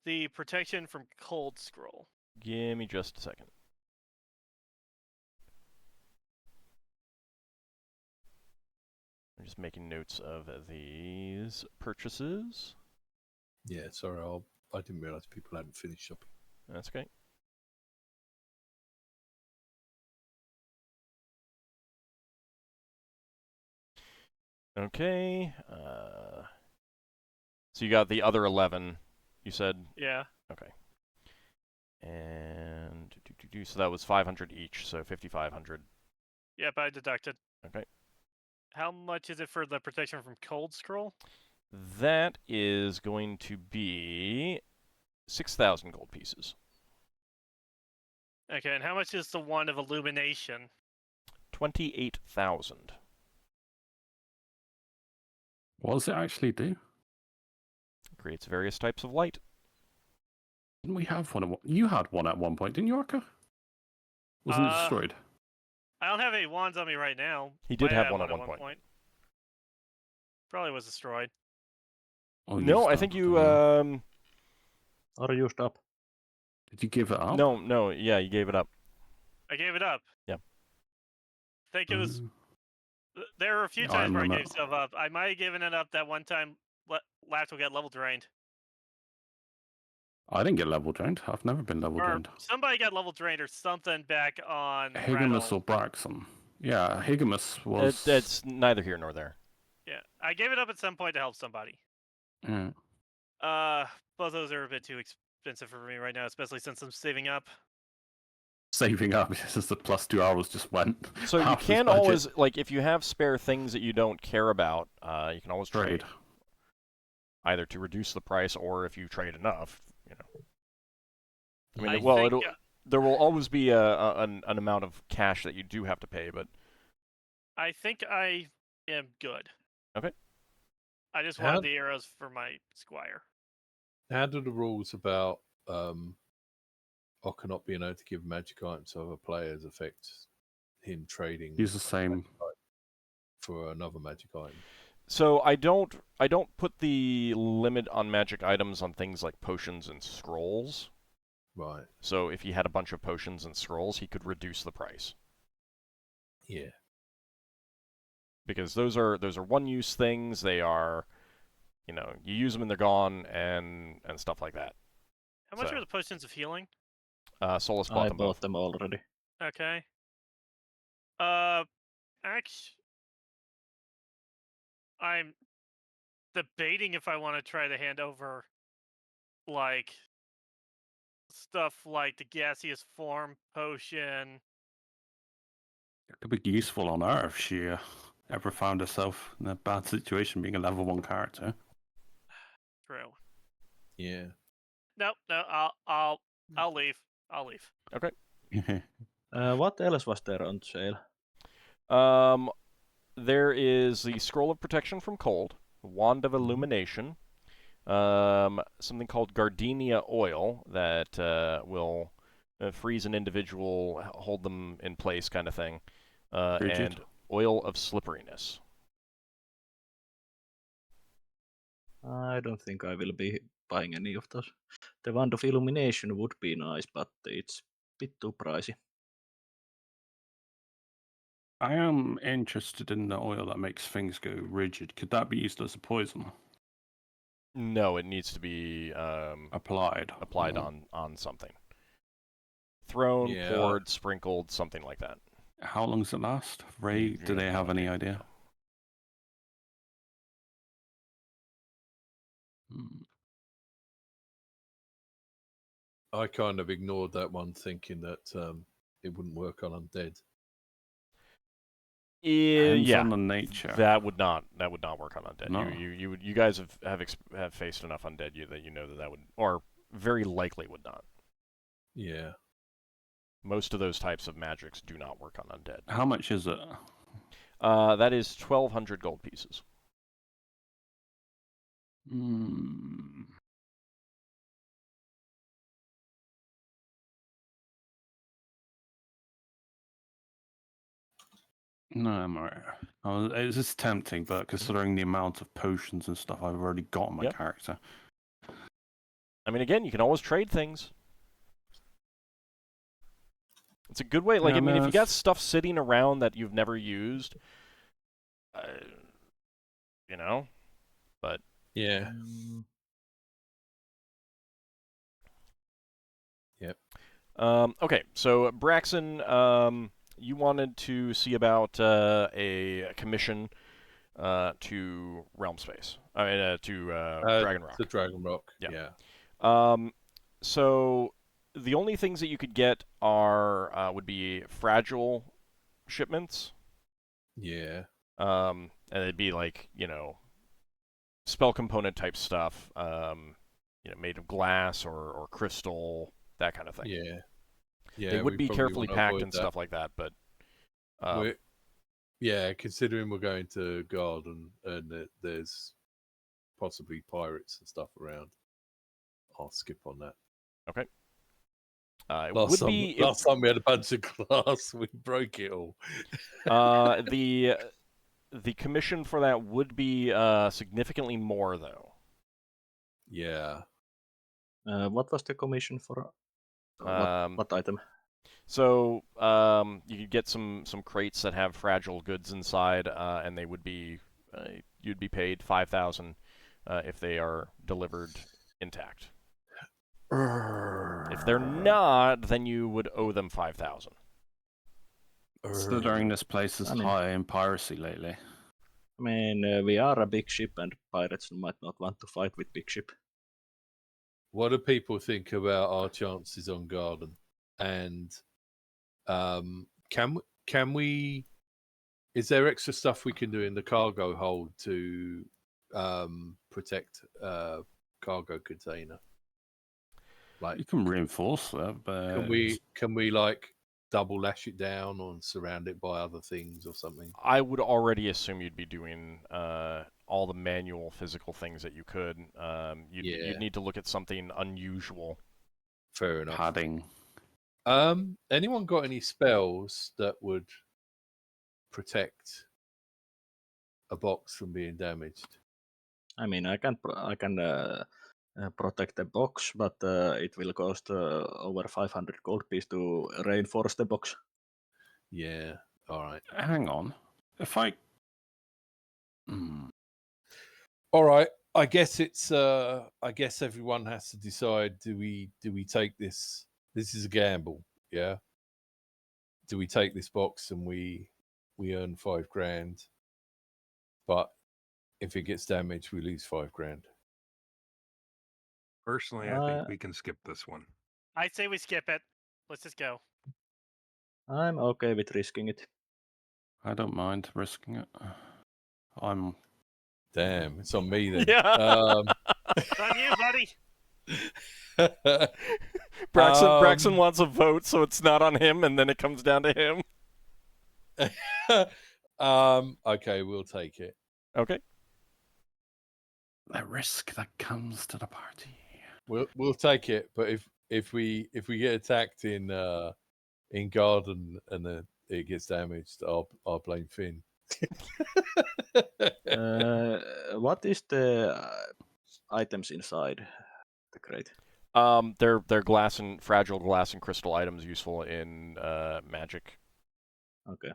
the protection from Cold Scroll? Give me just a second. I'm just making notes of these purchases. Yeah, sorry, I didn't realize people hadn't finished shopping. That's okay. Okay. So you got the other 11, you said? Yeah. Okay. And so that was 500 each, so 5,500. Yep, I deducted. Okay. How much is it for the protection from Cold Scroll? That is going to be 6,000 gold pieces. Okay, and how much is the one of Illumination? 28,000. what does it actually do? Creates various types of light. Didn't we have one? You had one at one point, didn't you, Ockar? Wasn't it destroyed? I don't have any wands on me right now. He did Might have one at one point. Probably was destroyed. Oh, No, I used think up, you okay. Or used up. Did you give it up? No, yeah, you gave it up. I gave it up. Yeah. I think it was. Mm. There were a few Yeah, times where I remember. gave stuff up. I might have given it up that one time. Lafdul got level drained. I didn't get level drained. I've never been level Or drained. somebody got level drained or something back on. Higamus Rattle. or Braxon. Yeah, Higamus was. It's neither here nor there. Yeah, I gave it up at some point to help somebody. Yeah. Both those are a bit too expensive for me right now, especially since I'm saving up. Saving up because the +2 hours just went. So you can always, like, if you have spare things that you don't care about, you can always trade. Either to reduce the price or if you trade enough, you know. I mean, there will always be an amount of cash that you do have to pay, but I think I am good. Okay. I just wanted the arrows for my squire. How do the rules about Ockar not being able to give magic items to other players affect him trading? Use the same for another magic item. So I don't put the limit on magic items on things like potions and scrolls. Right. So if he had a bunch of potions and scrolls, he could reduce the price. Yeah. Because those are one-use things. They are, you know, you use them and they're gone, and stuff like that. How much are the potions of healing? Solas bought I them bought both. them already. Okay. Actually, I'm debating if I want to try to hand over, like, stuff like the gaseous form potion Could be useful on her if she ever found herself in a bad situation being a level 1 character. True. Yeah. No, I'll leave. I'll leave. Okay. What else was there on sale? There is the Scroll of Protection from Cold, Wand of Illumination, something called Gardenia Oil that will freeze an individual, hold them in place, kind of thing, and Oil of Slipperiness. I don't think I will be buying any of those. The Wand of Illumination would be nice, but it's a bit too pricey. I am interested in the oil that makes things go rigid. Could that be used as a poison? No, it needs to be applied on something. Thrown, poured, sprinkled, something like that. How long does it last? Ray, do they have any idea? I kind of ignored that one, thinking that it wouldn't work on undead. Depends Yeah, on the nature. That would not work on undead. No. You guys have faced enough undead that you know that would, or very likely would not. Yeah. Most of those types of magics do not work on undead. How much is it? That is 1,200 gold pieces. No, I'm alright. It's just tempting, but considering the amount of potions and stuff I've already got on my character. I mean, again, you can always trade things. It's a good way. Like, I mean, if you got stuff sitting around that you've never used, you know, but yeah. Yep. Okay, so Braxon, you wanted to see about a commission to Realm Space. I mean, to Dragon Rock. To Dragon Rock. Yeah. So the only things that you could get are would be fragile shipments. Yeah. And it'd be like, spell component type stuff, made of glass or crystal, that kind of thing. Yeah. Yeah. They would be carefully packed and stuff like that, but considering we're going to Garden and there's possibly pirates and stuff around, I'll skip on that. Okay. Last time we had a bunch of glass, we broke it all. The commission for that would be significantly more, though. Yeah. What was the commission for? What item? So you could get some crates that have fragile goods inside, and they would be you'd be paid 5,000 if they are delivered intact. If they're not, then you would owe them 5,000. Considering this place is high in piracy lately. I mean, we are a big ship, and pirates might not want to fight with big ship. What do people think about our chances on Garden? And can we? Is there extra stuff we can do in the cargo hold to protect cargo container? Like you can reinforce that, but can we like double lash it down or surround it by other things or something? I would already assume you'd be doing all the manual physical things that you could. You'd need to look at something unusual. Fair enough. Padding. Anyone got any spells that would protect a box from being damaged? I mean, I can protect the box, but it will cost over 500 gold piece to reinforce the box. Yeah. All right. Hang on. If I. All right. I guess it's. I guess everyone has to decide. Do we take this? This is a gamble. Yeah. Do we take this box and we earn $5,000? But if it gets damaged, we lose $5,000. Personally, I think we can skip this one. I say we skip it. Let's just go. I'm okay with risking it. I don't mind risking it. I'm. Damn, it's on me then. Yeah. It's on you, buddy. Braxon wants a vote, so it's not on him, and then it comes down to him. Okay, we'll take it. Okay. The risk that comes to the party. We'll take it, but if we get attacked in garden and then it gets damaged, I'll blame Finn. What is the items inside the crate? They're glass and fragile glass and crystal items useful in magic. Okay.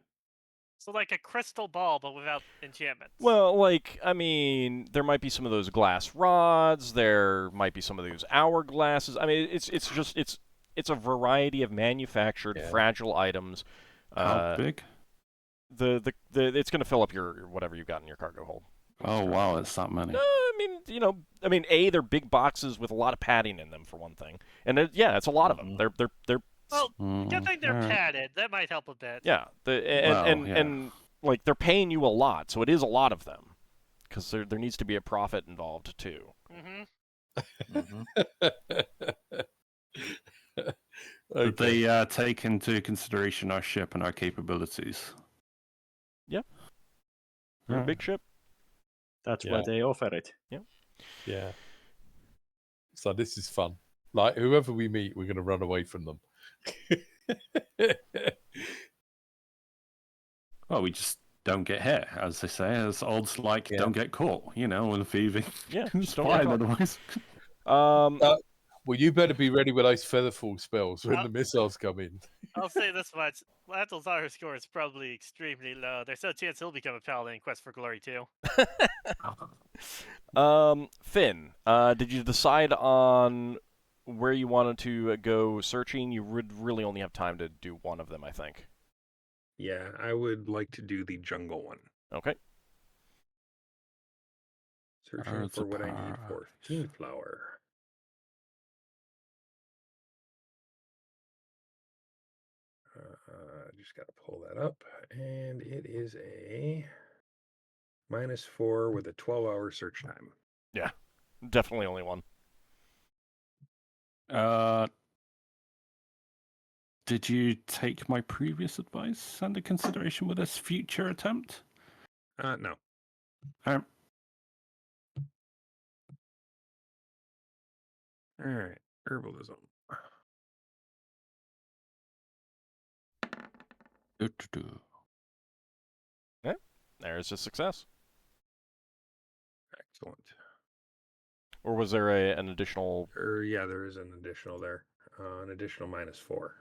So like a crystal ball, but without enchantments. Well, like, I mean, there might be some of those glass rods. There might be some of those hourglasses. I mean, it's a variety of manufactured fragile items. How big? It's going to fill up your whatever you've got in your cargo hold. Oh wow, it's that many. No, I mean, they're big boxes with a lot of padding in them for one thing, and it's a lot of them. They're Well, good thing they're padded. That might help a bit. Yeah, and like they're paying you a lot, so it is a lot of them, because there needs to be a profit involved too. Did they take into consideration our ship and our capabilities? Yeah, we're a big ship. That's why they offer it. Yeah. So this is fun. Like whoever we meet, we're going to run away from them. Well, we just don't get hit, as they say. As odds like, don't get caught, when thieving. Yeah, just don't get otherwise. Well, you better be ready with those featherfall spells when the missiles come in. I'll say this much. Lafdul's auto score is probably extremely low. There's no chance he'll become a paladin in Quest for Glory too. Finn, did you decide on where you wanted to go searching? You would really only have time to do one of them, I think. Yeah, I would like to do the jungle one. Okay. Searching for what I need for Fiend Flower. Just got to pull that up, and it is a -4 with a 12-hour search time. Yeah, definitely only one. Did you take my previous advice under consideration with this future attempt? No. All right, herbalism. Yeah, there's a success. Excellent. Or was there an additional? Yeah, there is an additional there. An additional -4.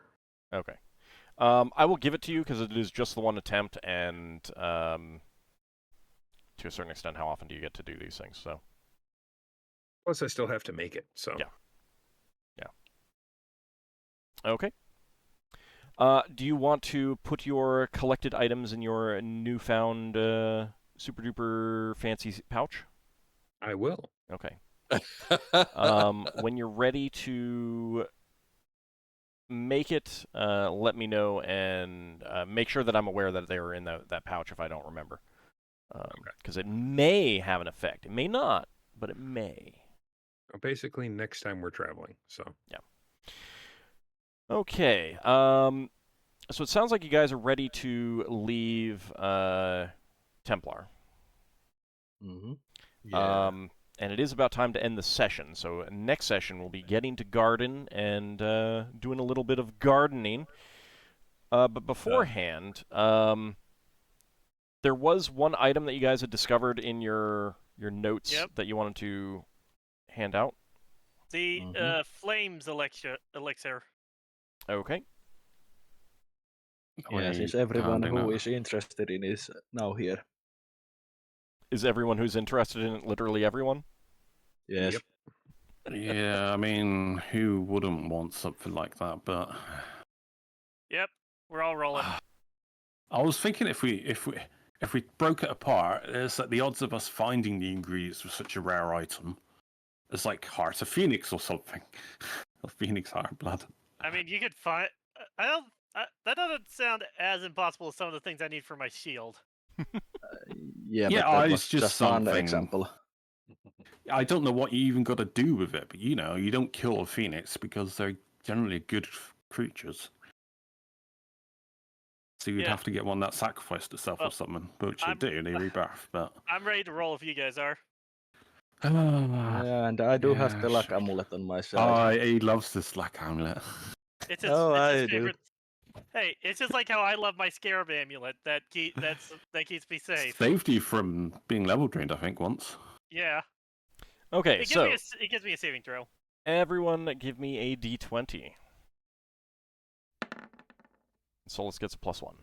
Okay. I will give it to you because it is just the one attempt, and to a certain extent, how often do you get to do these things? So. Plus, I still have to make it. So. Yeah. Okay. Do you want to put your collected items in your newfound super duper fancy pouch? I will. Okay. When you're ready to make it, let me know, and make sure that I'm aware that they were in that pouch if I don't remember. Because it may have an effect. It may not, but it may. Well, basically, next time we're traveling. So. Yeah. Okay. So it sounds like you guys are ready to leave Templar. Mm-hmm. Yeah. And it is about time to end the session. So next session we'll be getting to garden and doing a little bit of gardening. But beforehand, there was one item that you guys had discovered in your notes that you wanted to hand out. The flames elixir. Okay. Yeah, since everyone who is interested in is now here. Is everyone who's interested in it literally everyone? Yes. Yep. Yeah, I mean, who wouldn't want something like that? But Yep, we're all rolling. I was thinking if we broke it apart, it's like the odds of us finding the ingredients with such a rare item is like Heart of Phoenix or something. Or Phoenix Heart Blood. I mean, you could find. I don't That doesn't sound as impossible as some of the things I need for my shield. Yeah, Yeah, but that it's was just just one something. example. I don't know what you even got to do with it, but you don't kill a phoenix because they're generally good creatures. So you'd have to get one that sacrificed itself or something, which they do, they rebirth, but... I'm ready to roll if you guys are. Yeah, and I do have the luck sure. amulet on my side. He loves this luck amulet. It's his, Oh, it's I his do. favorite. Hey, it's just like how I love my scarab amulet. That keeps me safe. Saved you from being level drained, I think, once. Yeah. Okay, so it gives me a saving throw. everyone give me a d20. Solas gets a +1.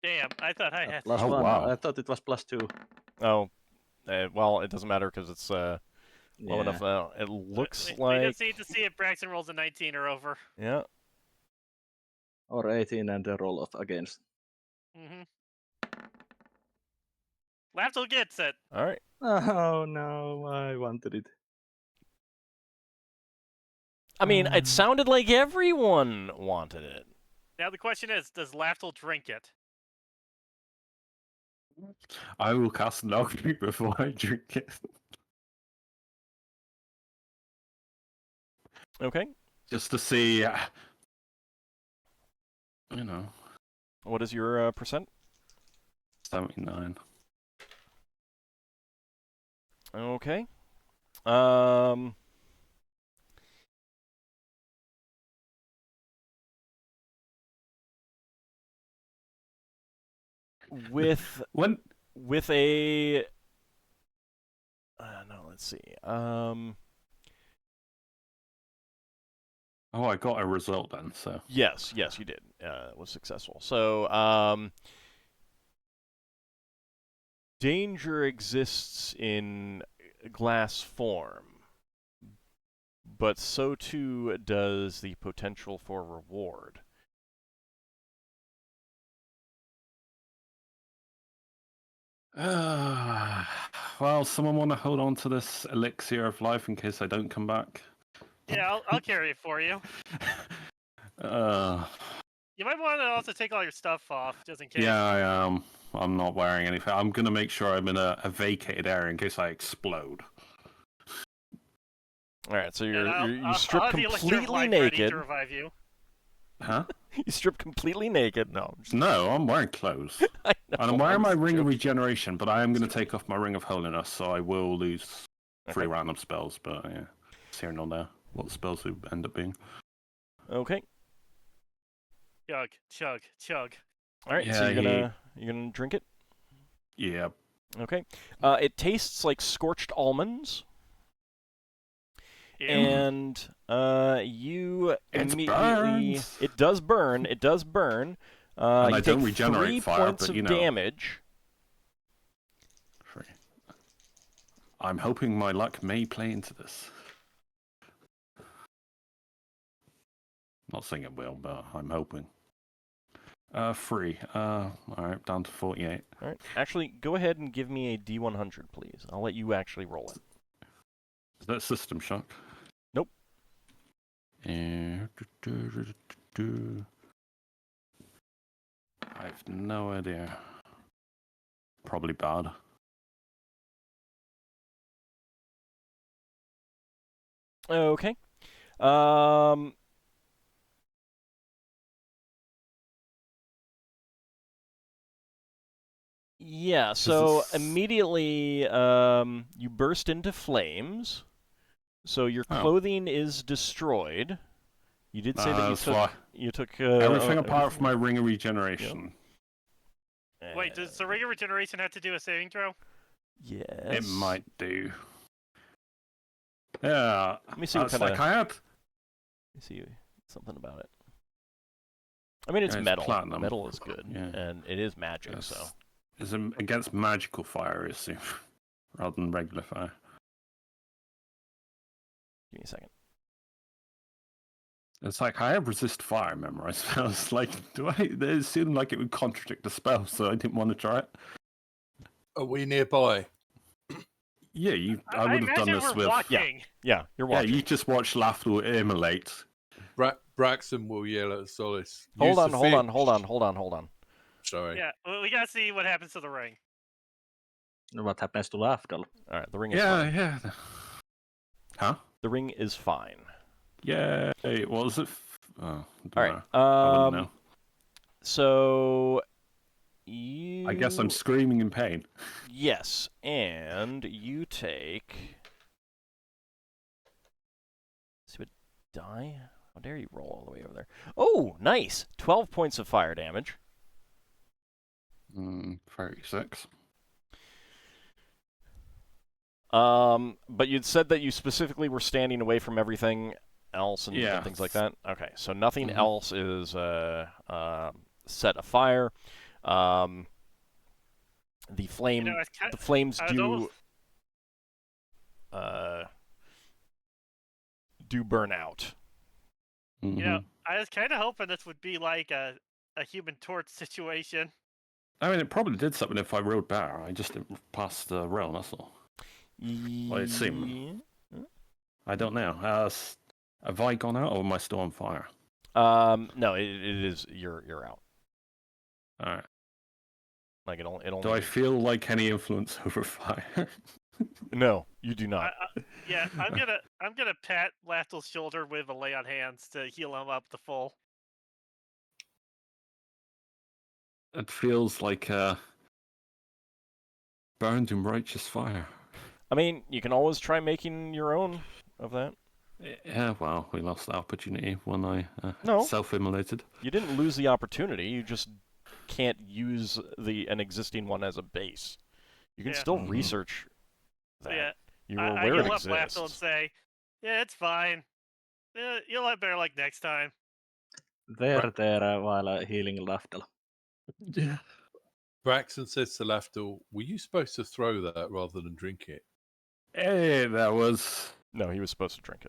Damn, I thought I had. Plus Oh, one. wow. I thought it was +2. Oh, well, it doesn't matter because it's low Yeah. enough. It looks We like... just need to see if Braxon rolls a 19 or over. Yeah. Or 18 and a roll off against. Mm-hmm. Lafdul gets it. All right. Oh no, I wanted it. I mean, it sounded like everyone wanted it. Now the question is, does Lafdul drink it? I will cast Knockbeat before I drink it. Okay. Just to see, What is your percent? 79. Okay. With a no, let's see. Oh, I got a result then, so... Yes, you did. It was successful. So, danger exists in glass form, but so too does the potential for reward. Well, someone want to hold on to this elixir of life in case I don't come back? Yeah, I'll carry it for you. You might want to also take all your stuff off, just in case. Yeah, I am. I'm not wearing anything. I'm going to make sure I'm in a vacated area in case I explode. All right, so you I'll strip have the elixir of completely life ready naked. to revive you. Huh? You strip completely naked. No. No, I'm wearing clothes. I know, And I'm wearing my ring of joking. regeneration, but I am going to take off my ring of holiness, so I will lose 3 random spells, but yeah. It's here and not there. What spells would end up being. Okay. Chug, chug, chug. All right, so you're gonna drink it? Yeah. Okay. It tastes like scorched almonds. Ew. And you immediately... burns. It does burn. It does burn. And you I take don't regenerate 3 fire, points but, of damage. I'm hoping my luck may play into this. Not saying it will, but I'm hoping. 3. Alright, down to 48. Alright. Actually, go ahead and give me a D100, please. I'll let you actually roll it. Is that System Shock? Nope. I have no idea. Probably bad. Okay. Yeah, so immediately you burst into flames. So your clothing is destroyed. You did say that you took everything apart from my ring of regeneration. Yep. Wait, does the ring of regeneration have to do a saving throw? Yes. It might do. Yeah. Let me see what kind of... Let me see something about it. I mean, it's metal. Platinum. Metal is good, yeah. And it is magic, so... It's against magical fire, I assume, rather than regular fire. Give me a second. It's like, I have resist fire memorized. I was like, it seemed like it would contradict the spell, so I didn't want to try it. Are we nearby? Yeah, I would have done this with... Watching. Yeah, you're watching. Yeah, you just watched Lafdul immolate, Braxon will yell at Solas. Hold on. Sorry. Yeah, we gotta see what happens to the ring. What happens to Lafdul? All right, the ring is fine. Yeah. Huh? The ring is fine. Yay! What was it? All right. I wouldn't know. So you. I guess I'm screaming in pain. Yes, and you take. See what die? How dare you roll all the way over there? Oh, nice! 12 points of fire damage. 36. But you'd said that you specifically were standing away from everything else and things like that. Okay, so nothing else is set afire. The flame, the flames do burn out. You know, I was kind of hoping this would be like a Human Torch situation. I mean, it probably did something if I rode better. I just didn't pass the rail, that's all. Well, it seemed. I don't know. Have I gone out, or am I still on fire? No, it is. You're out. All right. Like it only. Do I feel like any influence over fire? No, you do not. Yeah, I'm gonna pat Lafdul's shoulder with a lay on hands to heal him up to full. It feels like burned in righteous fire. I mean, you can always try making your own of that. Yeah, well, we lost that opportunity when I self-immolated. You didn't lose the opportunity. You just can't use an existing one as a base. You can still research that. Yeah. You're aware it exists. I heal up Lafdul and say, "Yeah, it's fine. You'll have better luck next time." There, while healing Lafdul. Yeah. Braxon says to Lafdul, "Were you supposed to throw that rather than drink it?" Hey, that was... No, he was supposed to drink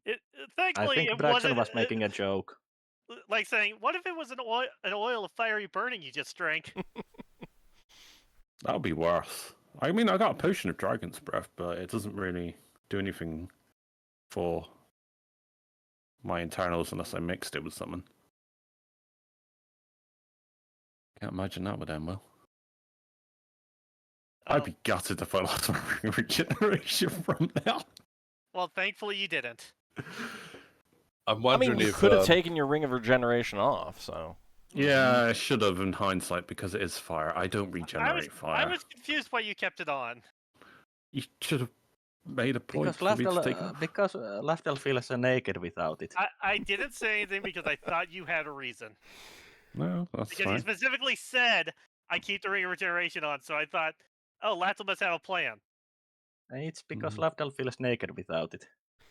it. Thankfully, I think Braxon was making a joke. Like saying, what if it was an oil of fiery burning you just drank? That would be worse. I mean, I got a potion of dragon's breath, but it doesn't really do anything for my internals unless I mixed it with something. Can't imagine that would end well. I'd be gutted if I lost my ring of regeneration from that. Well, thankfully you didn't. I'm wondering if you could have taken your ring of regeneration off, so... Yeah, I should have in hindsight because it is fire. I don't regenerate fire. I was confused why you kept it on. You should have made a point because for me to take it. Because Lafdul feels naked without it. I didn't say anything because I thought you had a reason. No, that's because fine. you specifically said I keep the ring of regeneration on, so I thought, oh, Lafdul must have a plan. It's because Lafdul feels naked without it.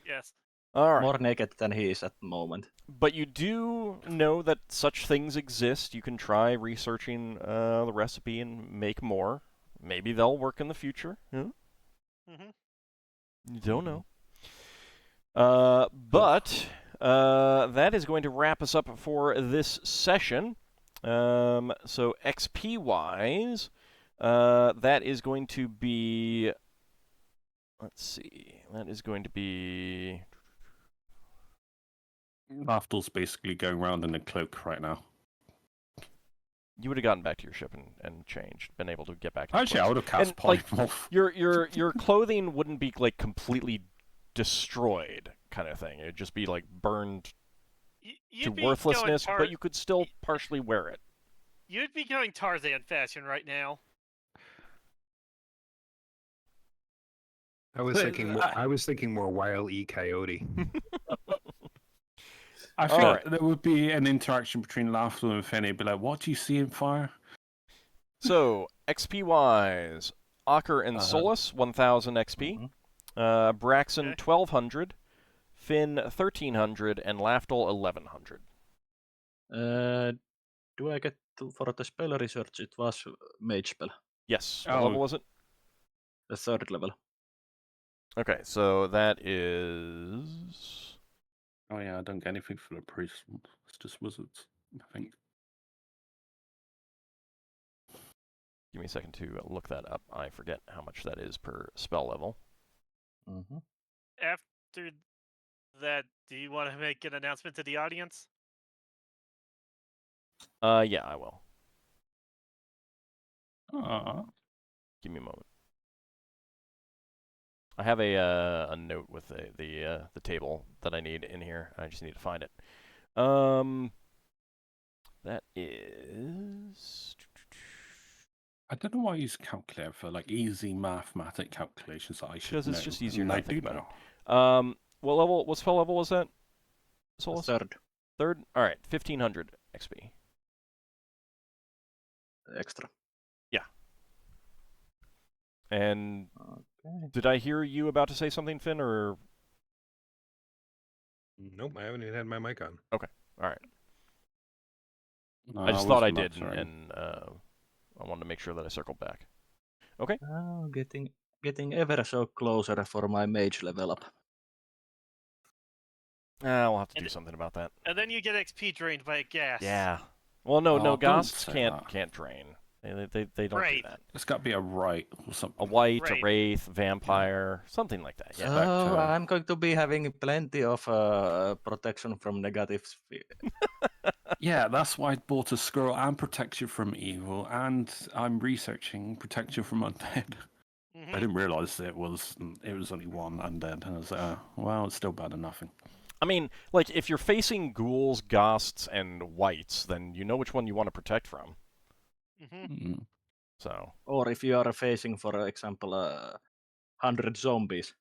Yes. All right. More naked than he is at the moment. But you do know that such things exist. You can try researching the recipe and make more. Maybe they'll work in the future. Yeah? You don't know. But that is going to wrap us up for this session. So XP-wise, that is going to be... Let's see. That is going to be... Lafdul's basically going around in a cloak right now. You would have gotten back to your ship and changed, been able to get back. Actually, I would have cast polymorph. Your clothing wouldn't be like completely destroyed, kind of thing. It'd just be like burned to worthlessness, but you could still partially wear it. You'd be going Tarzan fashion right now. I was thinking more Wile E. Coyote. I think there would be an interaction between Lafdul and Finney. Be like, what do you see in fire? So, XP-wise, Ockar and Solas, 1,000 XP. Braxon, 1,200. Finn, 1,300. And Lafdul, 1,100. Do I get for the spell research? It was Mage spell. Yes. What level was it? The 3rd level. Okay, so that is... Oh yeah, I don't get anything for the priest. It's just wizards, I think. Give me a second to look that up. I forget how much that is per spell level. After do you want to make an announcement to the audience? Yeah, I will. Give me a moment. I have a note with the table that I need in here. I just need to find it. That is. I don't know why I use calculator for like easy mathematic calculations that I should know. Because it's just easier and to I think do about know. it. What spell level was that? Solas? Third. All right, 1500 XP. Extra. Yeah. And Okay. did I hear you about to say something, Finn, or? Nope, I haven't even had my mic on. Okay, all right. No, I just thought I wasn't did, answering. and I wanted to make sure that I circled back. Okay. Oh, getting ever so closer for my mage level up. We'll have to And do something about that. And then you get XP drained by a gas. Yeah. Well, no, don't ghosts say can't that. drain. They don't Right. do that. It's got to be a right or something. A white, Right. a wraith, vampire, something like that. Yeah. So I'm going to be having plenty of protection from negative sphere. Yeah, that's why I bought a scroll and protection from evil, and I'm researching protection from undead. Mm-hmm. I didn't realise it was only one undead. I was like, well, it's still better than nothing. I mean, like, if you're facing ghouls, ghosts, and whites, then you know which one you want to protect from. Mm-hmm. So. Or if you are facing, for example, 100 zombies.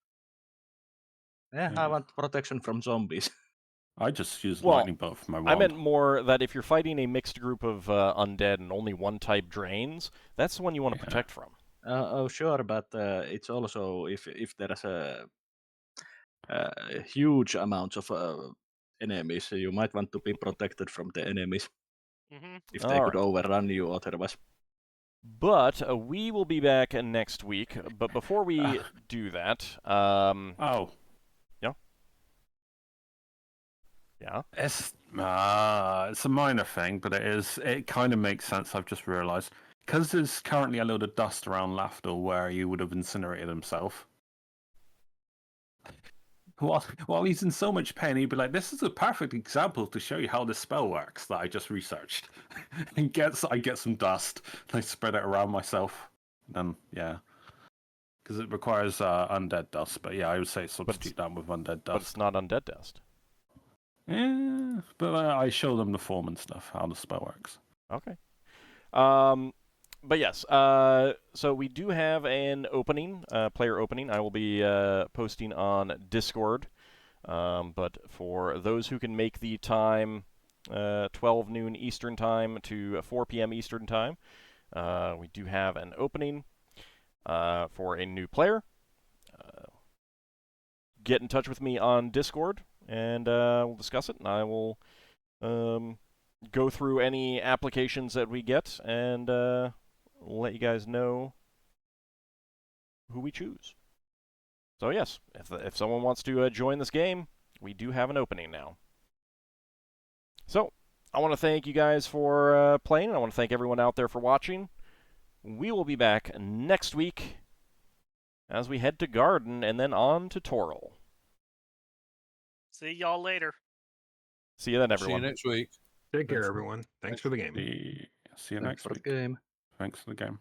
Yeah, I want protection from zombies. I just used Well, lightning bolt for my wand. I meant more that if you're fighting a mixed group of undead and only one type drains, that's the one you want to protect from. Oh, sure, but it's also if there's a huge amounts of enemies, you might want to be protected from the enemies. Mm-hmm. If they could overrun you otherwise. But we will be back next week. But before we do that, yeah. It's a minor thing, but it kind of makes sense. I've just realised because there's currently a load of dust around Lafdul where he would have incinerated himself. While he's in so much pain, he'd be like, "This is a perfect example to show you how this spell works that I just researched." And I get some dust, and I spread it around myself. Then because it requires undead dust. But yeah, I would say substitute that with undead dust. But it's not undead dust. Yeah, but I show them the form and stuff, how the spell works. Okay. But yes, so we do have an opening, player opening. I will be posting on Discord. But for those who can make the time, 12 noon Eastern time to 4 p.m. Eastern time, we do have an opening for a new player. Get in touch with me on Discord, and we'll discuss it, and I will go through any applications that we get and let you guys know who we choose. So yes, if someone wants to join this game, we do have an opening now. So I want to thank you guys for playing. I want to thank everyone out there for watching. We will be back next week as we head to Garden and then on to Toril. See y'all later. See you then, everyone. See you next week. Take care, everyone. Thanks for the game. See you next week. Game. Thanks for the game.